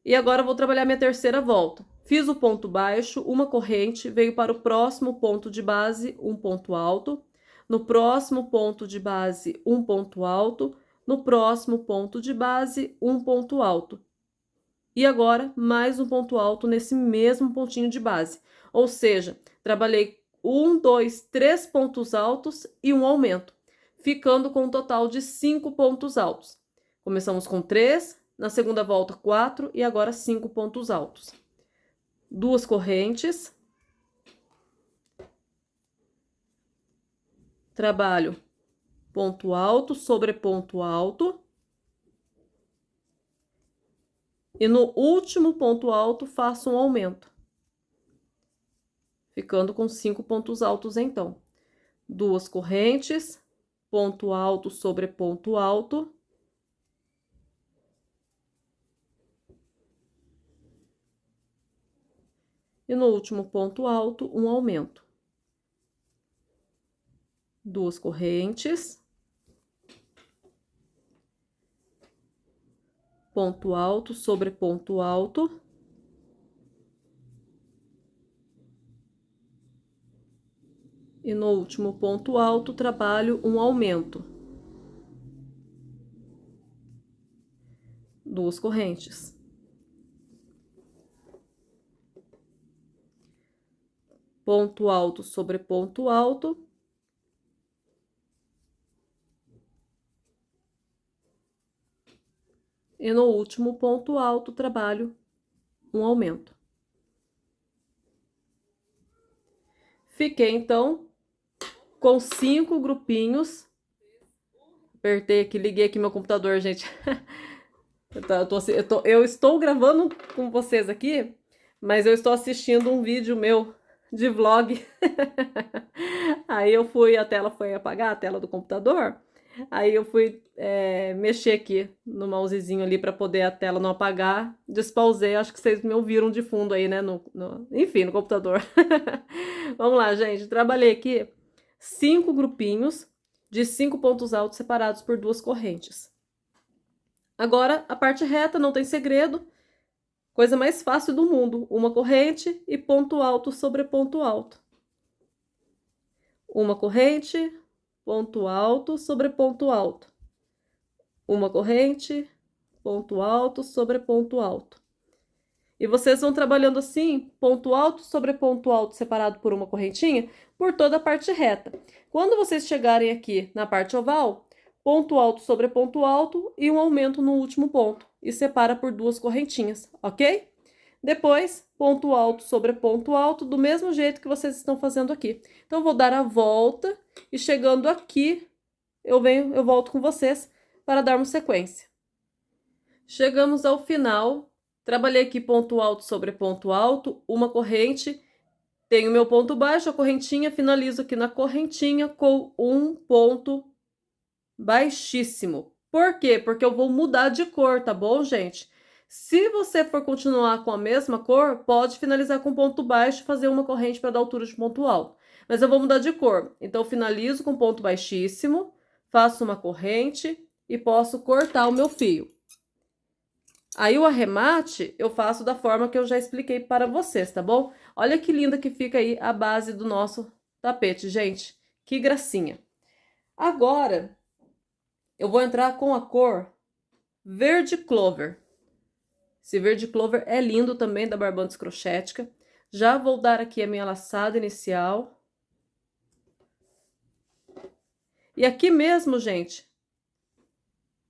E agora eu vou trabalhar minha terceira volta. Fiz o ponto baixo, uma corrente, veio para o próximo ponto de base, um ponto alto. No próximo ponto de base, um ponto alto. No próximo ponto de base, um ponto alto. E agora, mais um ponto alto nesse mesmo pontinho de base. Ou seja, trabalhei 1, 2, 3 pontos altos e um aumento, ficando com um total de 5 pontos altos. Começamos com 3, na segunda volta 4 e agora 5 pontos altos. 2 correntes. Trabalho ponto alto sobre ponto alto. E no último ponto alto faço um aumento, ficando com 5 pontos altos então. 2 correntes, ponto alto sobre ponto alto. E no último ponto alto, um aumento. 2 correntes. Ponto alto sobre ponto alto. E no último ponto alto, trabalho um aumento. 2 correntes. Ponto alto sobre ponto alto. E no último ponto alto, trabalho um aumento. Fiquei, então, com 5 grupinhos. Apertei aqui, liguei aqui meu computador, gente. Eu estou gravando com vocês aqui, mas eu estou assistindo um vídeo meu de vlog. Aí eu fui, a tela foi apagar, a tela do computador. Aí eu fui mexer aqui no mousezinho ali para poder a tela não apagar. Despausei, acho que vocês me ouviram de fundo aí, né? Enfim, no computador. Vamos lá, gente. Trabalhei aqui 5 grupinhos de 5 pontos altos separados por 2 correntes. Agora, a parte reta não tem segredo. Coisa mais fácil do mundo. Uma corrente e ponto alto sobre ponto alto. Uma corrente, ponto alto sobre ponto alto. Uma corrente, ponto alto sobre ponto alto. E vocês vão trabalhando assim, ponto alto sobre ponto alto separado por uma correntinha, por toda a parte reta. Quando vocês chegarem aqui na parte oval, ponto alto sobre ponto alto e um aumento no último ponto. E separa por 2 correntinhas, ok? Depois, ponto alto sobre ponto alto, do mesmo jeito que vocês estão fazendo aqui. Então, vou dar a volta e chegando aqui, eu volto com vocês para darmos sequência. Chegamos ao final, trabalhei aqui ponto alto sobre ponto alto, uma corrente, tenho meu ponto baixo, a correntinha, finalizo aqui na correntinha com um ponto baixíssimo. Por quê? Porque eu vou mudar de cor, tá bom, gente? Se você for continuar com a mesma cor, pode finalizar com ponto baixo e fazer uma corrente para dar altura de ponto alto. Mas eu vou mudar de cor. Então, eu finalizo com ponto baixíssimo, faço uma corrente e posso cortar o meu fio. Aí, o arremate, eu faço da forma que eu já expliquei para vocês, tá bom? Olha que linda que fica aí a base do nosso tapete, gente. Que gracinha. Agora, eu vou entrar com a cor verde clover. Esse verde clover é lindo também, da Barbantes Crochética. Já vou dar aqui a minha laçada inicial. E aqui mesmo, gente,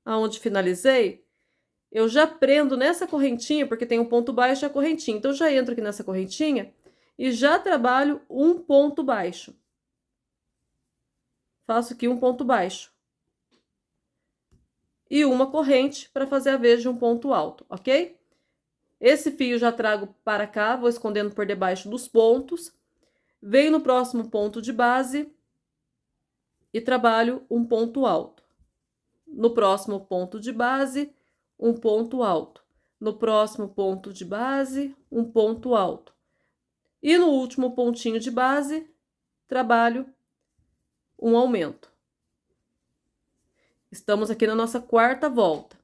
aonde finalizei, eu já prendo nessa correntinha, porque tem um ponto baixo e a correntinha. Então, eu já entro aqui nessa correntinha e já trabalho um ponto baixo. Faço aqui um ponto baixo. E uma corrente para fazer a vez de um ponto alto, ok? Esse fio já trago para cá, vou escondendo por debaixo dos pontos. Venho no próximo ponto de base e trabalho um ponto alto. No próximo ponto de base, um ponto alto. No próximo ponto de base, um ponto alto. E no último pontinho de base, trabalho um aumento. Estamos aqui na nossa quarta volta.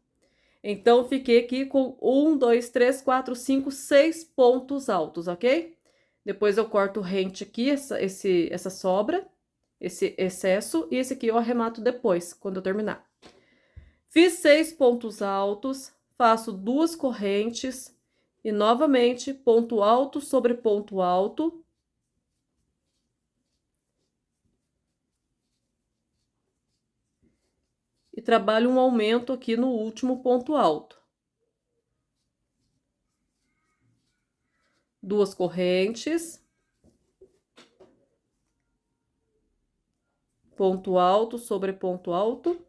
Então, fiquei aqui com 1, 2, 3, 4, 5, 6 pontos altos, ok? Depois eu corto rente aqui, essa sobra, esse excesso, e esse aqui eu arremato depois, quando eu terminar. Fiz 6 pontos altos, faço 2 correntes e novamente ponto alto sobre ponto alto. E trabalho um aumento aqui no último ponto alto. 2 correntes. Ponto alto sobre ponto alto.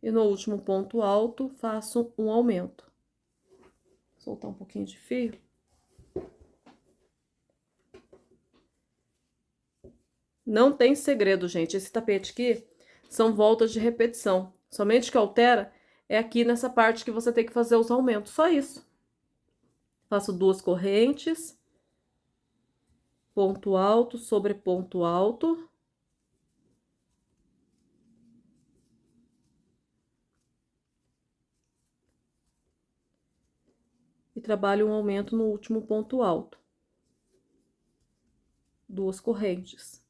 E no último ponto alto, faço um aumento. Vou soltar um pouquinho de fio. Não tem segredo, gente. Esse tapete aqui são voltas de repetição. Somente o que altera é aqui nessa parte que você tem que fazer os aumentos. Só isso. Faço 2 correntes. Ponto alto sobre ponto alto. E trabalho um aumento no último ponto alto. 2 correntes.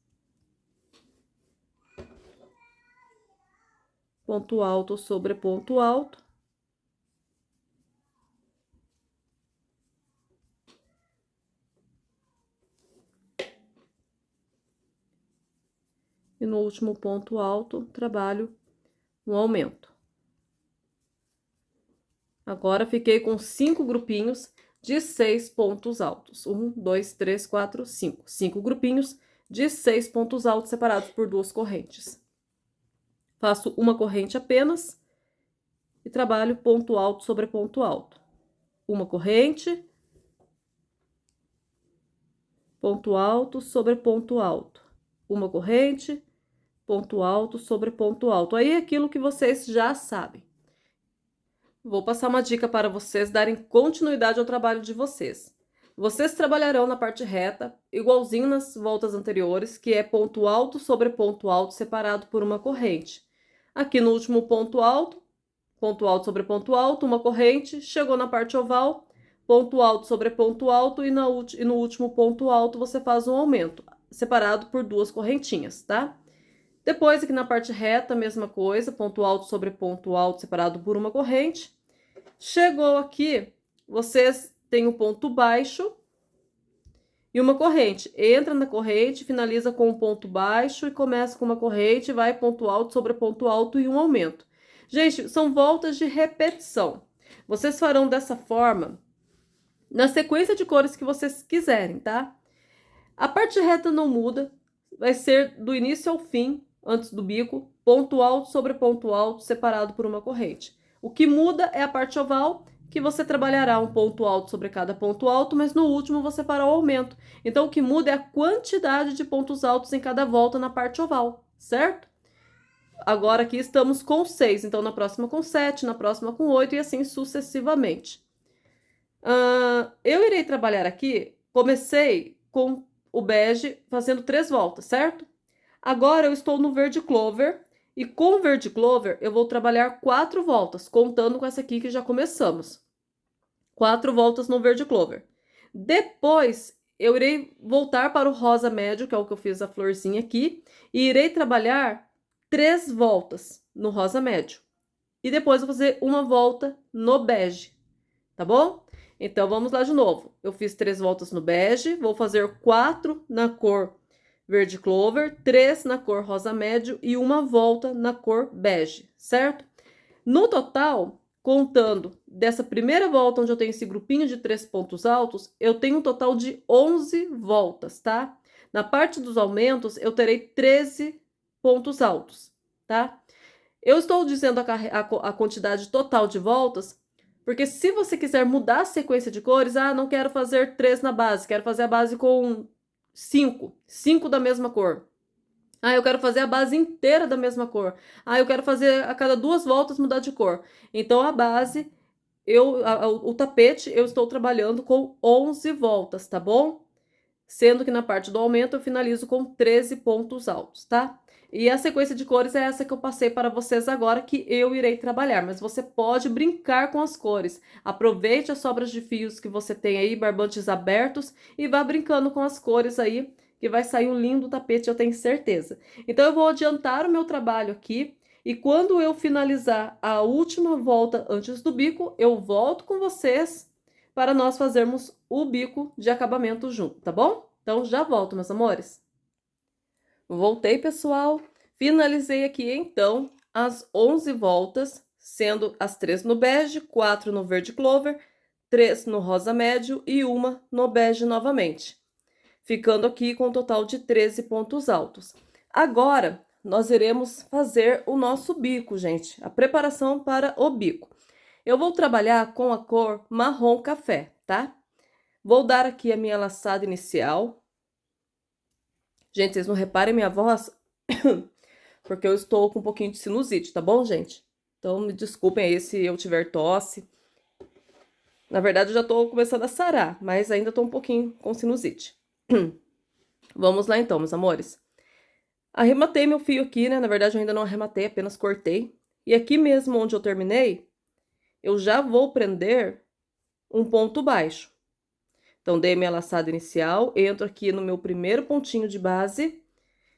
Ponto alto sobre ponto alto. E no último ponto alto, trabalho um aumento. Agora, fiquei com 5 grupinhos de 6 pontos altos. 1, 2, 3, 4, 5. 5 grupinhos de 6 pontos altos separados por 2 correntes. Faço uma corrente apenas e trabalho ponto alto sobre ponto alto. Uma corrente, ponto alto sobre ponto alto. Uma corrente, ponto alto sobre ponto alto. Aí é aquilo que vocês já sabem. Vou passar uma dica para vocês darem continuidade ao trabalho de vocês. Vocês trabalharão na parte reta, igualzinho nas voltas anteriores, que é ponto alto sobre ponto alto separado por uma corrente. Aqui no último ponto alto sobre ponto alto, uma corrente, chegou na parte oval, ponto alto sobre ponto alto e no último ponto alto você faz um aumento, separado por 2 correntinhas, tá? Depois aqui na parte reta, mesma coisa, ponto alto sobre ponto alto separado por uma corrente. Chegou aqui, vocês têm um ponto baixo e uma corrente. Entra na corrente, finaliza com um ponto baixo e começa com uma corrente, vai ponto alto sobre ponto alto e um aumento. Gente, são voltas de repetição. Vocês farão dessa forma na sequência de cores que vocês quiserem, tá? A parte reta não muda, vai ser do início ao fim, antes do bico, ponto alto sobre ponto alto, separado por uma corrente. O que muda é a parte oval, que você trabalhará um ponto alto sobre cada ponto alto, mas no último você fará o aumento. Então, o que muda é a quantidade de pontos altos em cada volta na parte oval, certo? Agora aqui estamos com 6, então na próxima com 7, na próxima com 8 e assim sucessivamente. Eu irei trabalhar aqui, comecei com o bege fazendo 3 voltas, certo? Agora eu estou no verde clover e com o verde clover eu vou trabalhar 4 voltas, contando com essa aqui que já começamos. 4 voltas no verde clover. Depois eu irei voltar para o rosa médio, que é o que eu fiz a florzinha aqui, e irei trabalhar 3 voltas no rosa médio. E depois eu vou fazer uma volta no bege. tá bom? Então, vamos lá de novo. Eu fiz 3 voltas no bege, vou fazer 4 na cor verde clover, 3 na cor rosa médio e uma volta na cor bege, certo? No total, contando dessa primeira volta, onde eu tenho esse grupinho de 3 pontos altos, eu tenho um total de 11 voltas, tá? Na parte dos aumentos, eu terei 13 pontos altos, tá? Eu estou dizendo a quantidade total de voltas, porque se você quiser mudar a sequência de cores, não quero fazer 3 na base, quero fazer a base com 5 da mesma cor. Eu quero fazer a base inteira da mesma cor. Eu quero fazer a cada 2 voltas mudar de cor. Então, a base, o tapete, eu estou trabalhando com 11 voltas, tá bom? Sendo que na parte do aumento eu finalizo com 13 pontos altos, tá? E a sequência de cores é essa que eu passei para vocês agora, que eu irei trabalhar. Mas você pode brincar com as cores. Aproveite as sobras de fios que você tem aí, barbantes abertos, e vá brincando com as cores aí, que vai sair um lindo tapete, eu tenho certeza. Então, eu vou adiantar o meu trabalho aqui. E quando eu finalizar a última volta antes do bico, eu volto com vocês para nós fazermos o bico de acabamento junto, tá bom? Então, já volto, meus amores. Voltei, pessoal. Finalizei aqui, então, as 11 voltas, sendo as 3 no bege, 4 no verde clover, 3 no rosa médio e uma no bege novamente. Ficando aqui com um total de 13 pontos altos. Agora, nós iremos fazer o nosso bico, gente. A preparação para o bico. Eu vou trabalhar com a cor marrom café, tá? Vou dar aqui a minha laçada inicial. Gente, vocês não reparem minha voz, porque eu estou com um pouquinho de sinusite, tá bom, gente? Então, me desculpem aí se eu tiver tosse. Na verdade, eu já tô começando a sarar, mas ainda tô um pouquinho com sinusite. Vamos lá então, meus amores. Arrematei meu fio aqui, né? Na verdade, eu ainda não arrematei, apenas cortei. E aqui mesmo onde eu terminei, eu já vou prender um ponto baixo. Então, dei minha laçada inicial, entro aqui no meu primeiro pontinho de base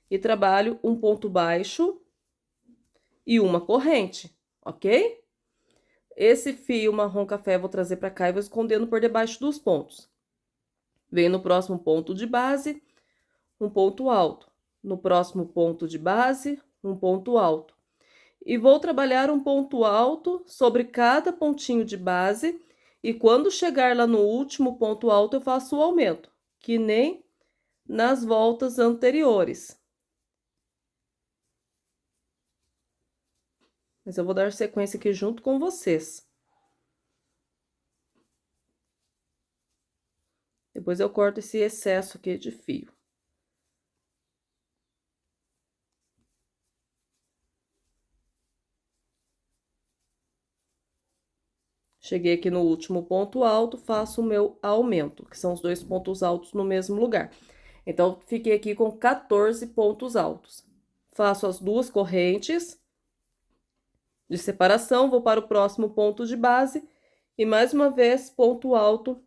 e trabalho um ponto baixo e uma corrente, ok? Esse fio marrom café eu vou trazer para cá e vou escondendo por debaixo dos pontos. Venho no próximo ponto de base, um ponto alto. No próximo ponto de base, um ponto alto. E vou trabalhar um ponto alto sobre cada pontinho de base. E quando chegar lá no último ponto alto, eu faço o aumento, que nem nas voltas anteriores. Mas eu vou dar sequência aqui junto com vocês. Depois eu corto esse excesso aqui de fio. Cheguei aqui no último ponto alto, faço o meu aumento, que são os 2 pontos altos no mesmo lugar. Então, fiquei aqui com 14 pontos altos. Faço as 2 correntes de separação, vou para o próximo ponto de base e mais uma vez ponto alto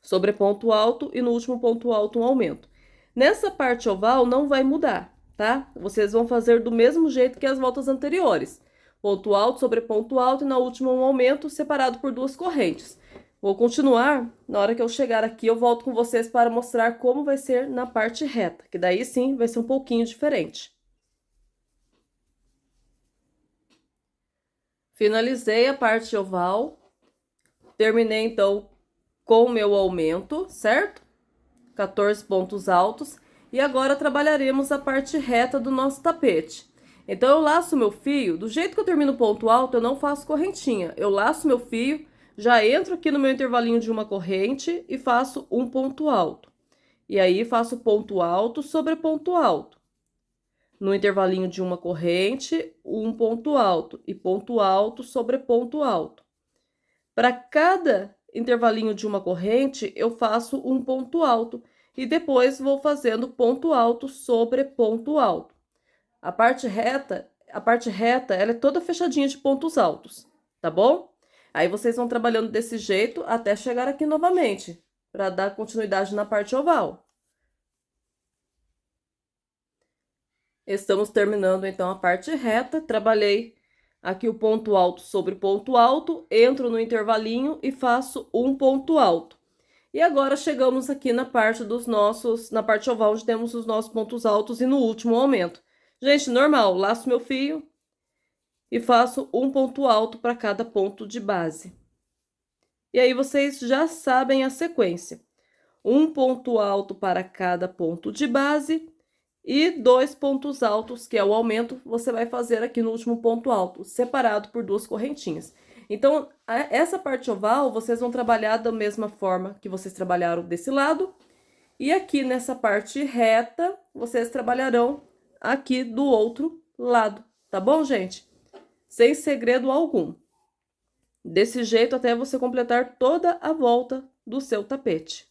sobre ponto alto e no último ponto alto um aumento. Nessa parte oval não vai mudar, tá? Vocês vão fazer do mesmo jeito que as voltas anteriores. Ponto alto sobre ponto alto e na última um aumento separado por 2 correntes. Vou continuar, na hora que eu chegar aqui eu volto com vocês para mostrar como vai ser na parte reta, que daí sim vai ser um pouquinho diferente. Finalizei a parte oval, terminei então com o meu aumento, certo? 14 pontos altos. E agora trabalharemos a parte reta do nosso tapete. Então, eu laço meu fio, do jeito que eu termino o ponto alto, eu não faço correntinha. Eu laço meu fio, já entro aqui no meu intervalinho de uma corrente e faço um ponto alto. E aí, faço ponto alto sobre ponto alto. No intervalinho de uma corrente, um ponto alto e ponto alto sobre ponto alto. Para cada intervalinho de uma corrente, eu faço um ponto alto e depois vou fazendo ponto alto sobre ponto alto. A parte reta, ela é toda fechadinha de pontos altos, tá bom? Aí vocês vão trabalhando desse jeito até chegar aqui novamente, para dar continuidade na parte oval. Estamos terminando então a parte reta, trabalhei Aqui o ponto alto sobre ponto alto, entro no intervalinho e faço um ponto alto. E agora chegamos aqui na parte na parte oval, onde temos os nossos pontos altos e no último aumento. Gente, normal, laço meu fio e faço um ponto alto para cada ponto de base. E aí vocês já sabem a sequência. Um ponto alto para cada ponto de base e 2 pontos altos, que é o aumento, você vai fazer aqui no último ponto alto, separado por 2 correntinhas. Então, essa parte oval, vocês vão trabalhar da mesma forma que vocês trabalharam desse lado. E aqui nessa parte reta, vocês trabalharão aqui do outro lado, tá bom, gente? Sem segredo algum. Desse jeito até você completar toda a volta do seu tapete.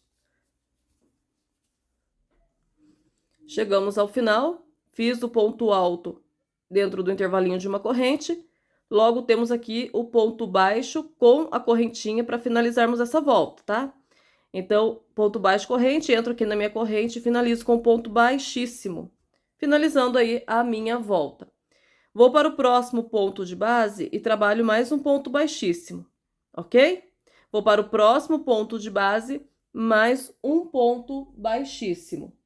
Chegamos ao final, fiz o ponto alto dentro do intervalinho de uma corrente, logo temos aqui o ponto baixo com a correntinha para finalizarmos essa volta, tá? Então, ponto baixo, corrente, entro aqui na minha corrente e finalizo com ponto baixíssimo, finalizando aí a minha volta. Vou para o próximo ponto de base e trabalho mais um ponto baixíssimo, ok? Vou para o próximo ponto de base, mais um ponto baixíssimo.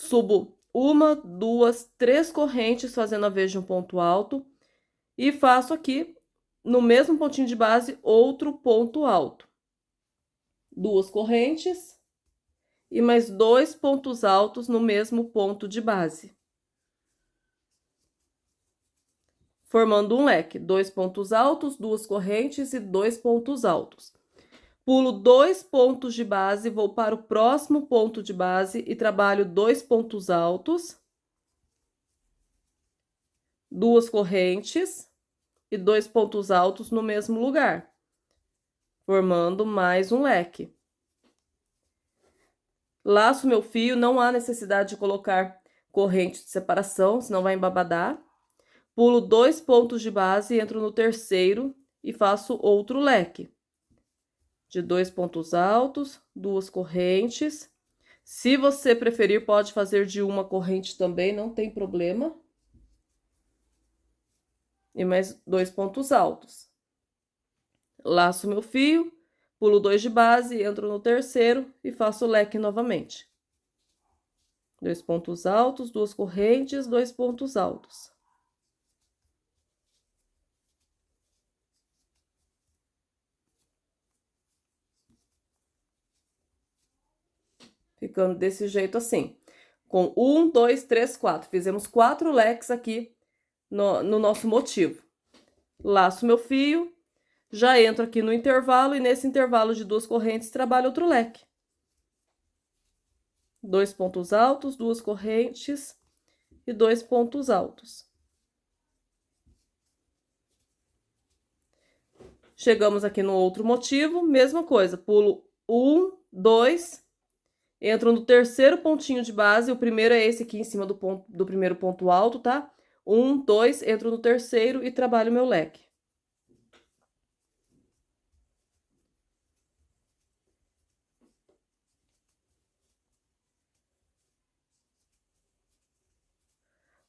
Subo uma, duas, três correntes fazendo a vez de um ponto alto e faço aqui no mesmo pontinho de base outro ponto alto. Duas correntes e mais 2 pontos altos no mesmo ponto de base. Formando um leque, 2 pontos altos, 2 correntes e 2 pontos altos. Pulo 2 pontos de base, vou para o próximo ponto de base e trabalho 2 pontos altos, 2 correntes e 2 pontos altos no mesmo lugar, formando mais um leque. Laço meu fio, não há necessidade de colocar corrente de separação, senão vai embabadar. Pulo 2 pontos de base, entro no terceiro e faço outro leque. De 2 pontos altos, 2 correntes. Se você preferir, pode fazer de uma corrente também, não tem problema. E mais 2 pontos altos. Laço meu fio, pulo 2 de base, entro no terceiro e faço o leque novamente. 2 pontos altos, 2 correntes, 2 pontos altos. Ficando desse jeito assim. Com 1, 2, 3, 4. Fizemos 4 leques aqui no nosso motivo. Laço meu fio, já entro aqui no intervalo e nesse intervalo de 2 correntes trabalho outro leque. 2 pontos altos, 2 correntes e 2 pontos altos. Chegamos aqui no outro motivo, mesma coisa, pulo 1, 2, entro no terceiro pontinho de base, o primeiro é esse aqui em cima do primeiro ponto alto, tá? 1, 2, entro no terceiro e trabalho meu leque.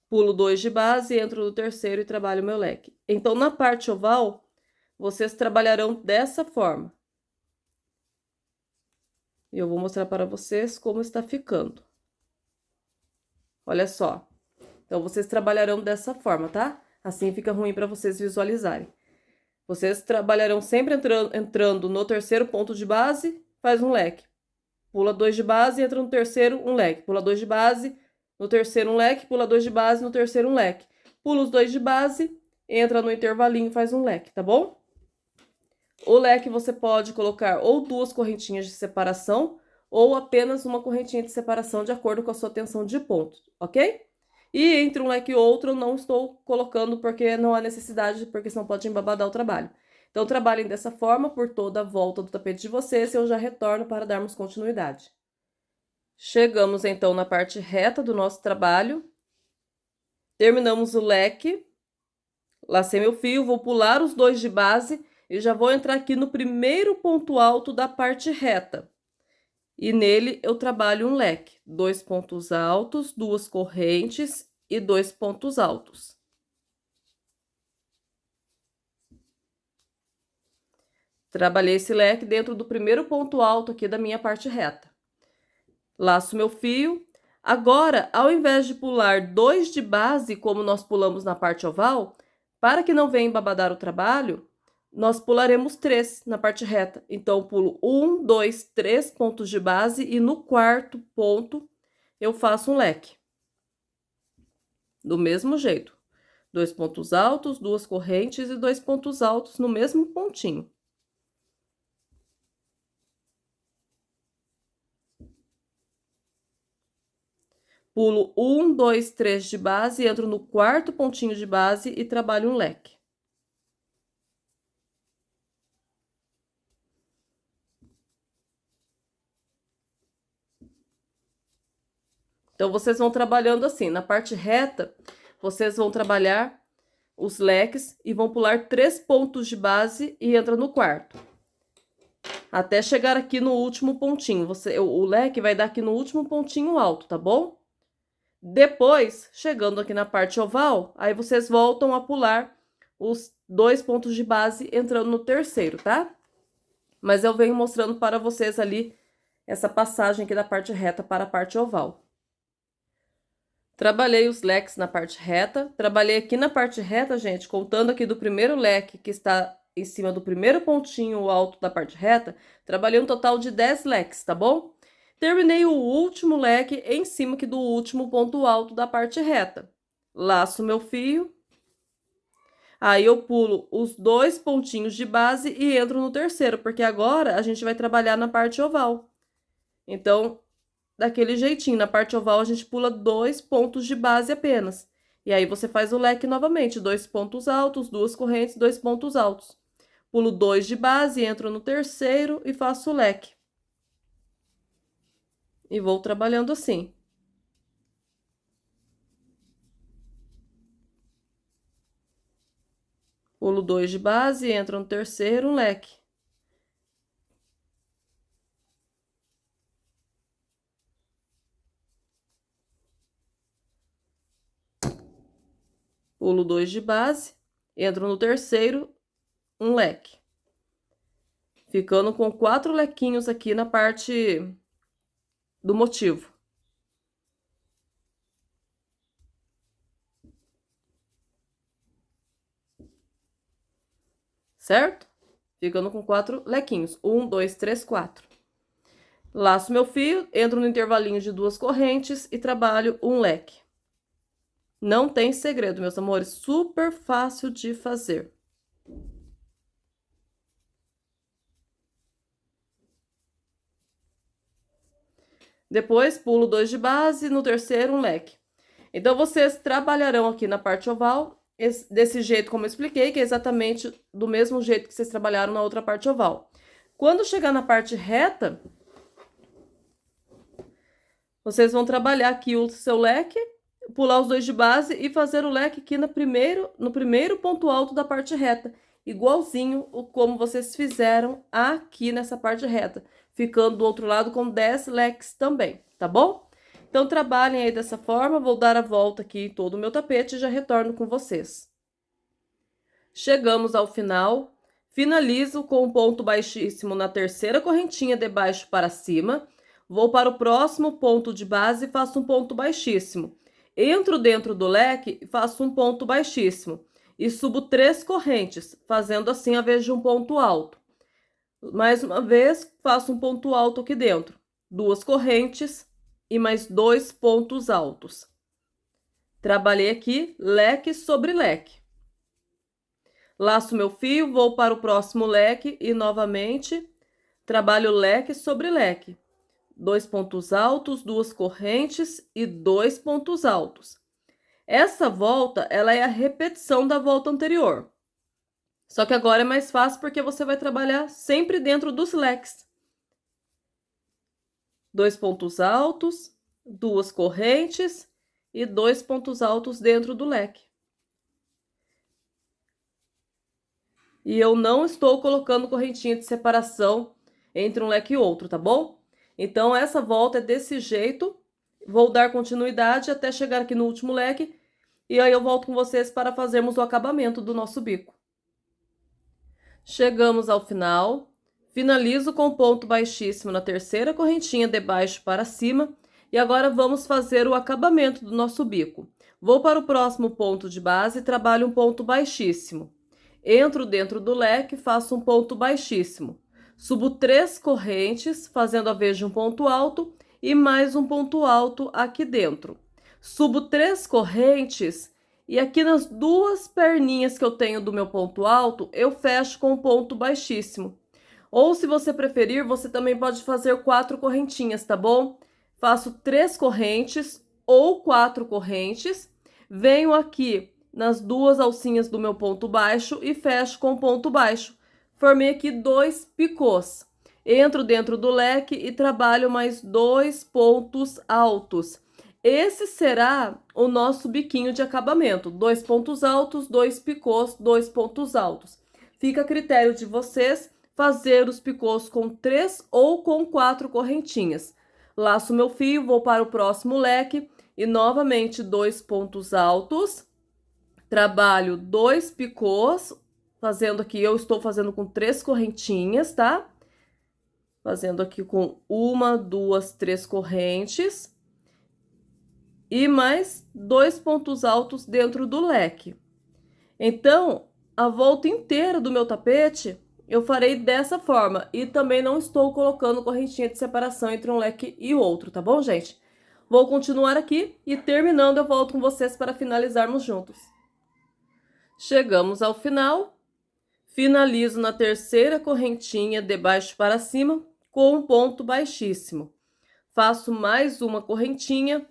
Pulo 2 de base, entro no terceiro e trabalho meu leque. Então, na parte oval, vocês trabalharão dessa forma. E eu vou mostrar para vocês como está ficando. Olha só. Então, vocês trabalharão dessa forma, tá? Assim fica ruim para vocês visualizarem. Vocês trabalharão sempre entrando no terceiro ponto de base, faz um leque. Pula 2 de base, entra no terceiro, um leque. Pula 2 de base, no terceiro um leque, pula 2 de base, no terceiro um leque. Pula os 2 de base, entra no intervalinho, faz um leque, tá bom? O leque você pode colocar ou 2 correntinhas de separação ou apenas uma correntinha de separação de acordo com a sua tensão de ponto, ok? E entre um leque e outro eu não estou colocando porque não há necessidade, porque senão pode embabadar o trabalho. Então, trabalhem dessa forma por toda a volta do tapete de vocês e eu já retorno para darmos continuidade. Chegamos, então, na parte reta do nosso trabalho. Terminamos o leque. Lacei meu fio, vou pular os 2 de base e já vou entrar aqui no primeiro ponto alto da parte reta. E nele eu trabalho um leque, 2 pontos altos, 2 correntes e 2 pontos altos. Trabalhei esse leque dentro do primeiro ponto alto aqui da minha parte reta. Laço meu fio. Agora, ao invés de pular 2 de base, como nós pulamos na parte oval, para que não venha embabadar o trabalho, nós pularemos 3 na parte reta. Então, pulo 1, 2, 3 pontos de base e no quarto ponto eu faço um leque. Do mesmo jeito. 2 pontos altos, 2 correntes e 2 pontos altos no mesmo pontinho. Pulo 1, 2, 3 de base, entro no quarto pontinho de base e trabalho um leque. Então, vocês vão trabalhando assim, na parte reta, vocês vão trabalhar os leques e vão pular 3 pontos de base e entra no quarto. Até chegar aqui no último pontinho. O leque vai dar aqui no último pontinho alto, tá bom? Depois, chegando aqui na parte oval, aí vocês voltam a pular os 2 pontos de base entrando no terceiro, tá? Mas eu venho mostrando para vocês ali essa passagem aqui da parte reta para a parte oval. Trabalhei os leques na parte reta. Trabalhei aqui na parte reta, gente, contando aqui do primeiro leque que está em cima do primeiro pontinho alto da parte reta. Trabalhei um total de 10 leques, tá bom? Terminei o último leque em cima aqui do último ponto alto da parte reta. Laço meu fio. Aí eu pulo os 2 pontinhos de base e entro no terceiro, porque agora a gente vai trabalhar na parte oval. Então, daquele jeitinho, na parte oval a gente pula 2 pontos de base apenas. E aí você faz o leque novamente, 2 pontos altos, 2 correntes, 2 pontos altos. Pulo 2 de base, entro no terceiro e faço o leque. E vou trabalhando assim. Pulo 2 de base, entro no terceiro, um leque. Pulo 2 de base, entro no terceiro, um leque. Ficando com 4 lequinhos aqui na parte do motivo. Certo? Ficando com 4 lequinhos. 1, 2, 3, 4. Laço meu fio, entro no intervalinho de 2 correntes e trabalho um leque. Não tem segredo, meus amores, super fácil de fazer. Depois, pulo 2 de base, no terceiro, um leque. Então, vocês trabalharão aqui na parte oval, desse jeito como eu expliquei, que é exatamente do mesmo jeito que vocês trabalharam na outra parte oval. Quando chegar na parte reta, vocês vão trabalhar aqui o seu leque, pular os 2 de base e fazer o leque aqui no primeiro ponto alto da parte reta, igualzinho como vocês fizeram aqui nessa parte reta, ficando do outro lado com 10 leques também, tá bom? Então, trabalhem aí dessa forma, vou dar a volta aqui em todo o meu tapete e já retorno com vocês. Chegamos ao final, finalizo com um ponto baixíssimo na terceira correntinha de baixo para cima, vou para o próximo ponto de base e faço um ponto baixíssimo. Entro dentro do leque e faço um ponto baixíssimo. E subo 3 correntes, fazendo assim a vez de um ponto alto. Mais uma vez, faço um ponto alto aqui dentro. 2 correntes e mais 2 pontos altos. Trabalhei aqui leque sobre leque. Laço meu fio, vou para o próximo leque e novamente trabalho leque sobre leque. 2 pontos altos, 2 correntes e 2 pontos altos. Essa volta, ela é a repetição da volta anterior. Só que agora é mais fácil porque você vai trabalhar sempre dentro dos leques. 2 pontos altos, 2 correntes e 2 pontos altos dentro do leque. E eu não estou colocando correntinha de separação entre um leque e outro, tá bom? Então, essa volta é desse jeito. Vou dar continuidade até chegar aqui no último leque. E aí eu volto com vocês para fazermos o acabamento do nosso bico. Chegamos ao final. Finalizo com ponto baixíssimo na terceira correntinha de baixo para cima. E agora vamos fazer o acabamento do nosso bico. Vou para o próximo ponto de base e trabalho um ponto baixíssimo. Entro dentro do leque, faço um ponto baixíssimo. Subo 3 correntes, fazendo a vez de um ponto alto e mais um ponto alto aqui dentro. Subo 3 correntes e aqui nas duas perninhas que eu tenho do meu ponto alto, eu fecho com um ponto baixíssimo. Ou se você preferir, você também pode fazer 4 correntinhas, tá bom? Faço 3 correntes ou 4 correntes, venho aqui nas duas alcinhas do meu ponto baixo e fecho com ponto baixo. Formei aqui 2 picôs. Entro dentro do leque e trabalho mais 2 pontos altos. Esse será o nosso biquinho de acabamento. 2 pontos altos, 2 picôs, 2 pontos altos. Fica a critério de vocês fazer os picôs com 3 ou com 4 correntinhas. Laço meu fio, vou para o próximo leque e novamente 2 pontos altos. Trabalho 2 picôs, fazendo aqui, eu estou fazendo com 3 correntinhas, tá? Fazendo aqui com 1, 2, 3 correntes. E mais 2 pontos altos dentro do leque. Então, a volta inteira do meu tapete, eu farei dessa forma. E também não estou colocando correntinha de separação entre um leque e outro, tá bom, gente? Vou continuar aqui e terminando eu volto com vocês para finalizarmos juntos. Chegamos ao final. Finalizo na terceira correntinha de baixo para cima com um ponto baixíssimo. Faço mais uma correntinha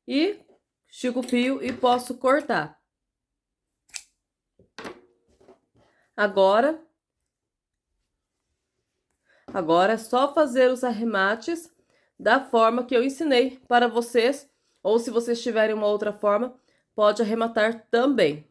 e estico o fio e posso cortar. Agora é só fazer os arremates da forma que eu ensinei para vocês, ou se vocês tiverem uma outra forma, pode arrematar também.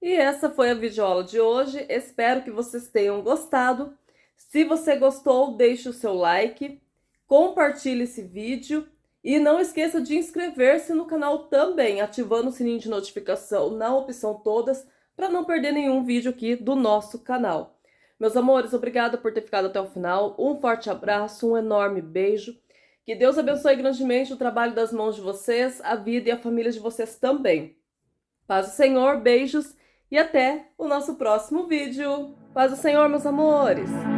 E essa foi a videoaula de hoje, espero que vocês tenham gostado. Se você gostou, deixe o seu like, compartilhe esse vídeo e não esqueça de inscrever-se no canal também, ativando o sininho de notificação na opção todas, para não perder nenhum vídeo aqui do nosso canal. Meus amores, obrigada por ter ficado até o final, um forte abraço, um enorme beijo, que Deus abençoe grandemente o trabalho das mãos de vocês, a vida e a família de vocês também. Paz do Senhor, beijos e até o nosso próximo vídeo. Paz do Senhor, meus amores!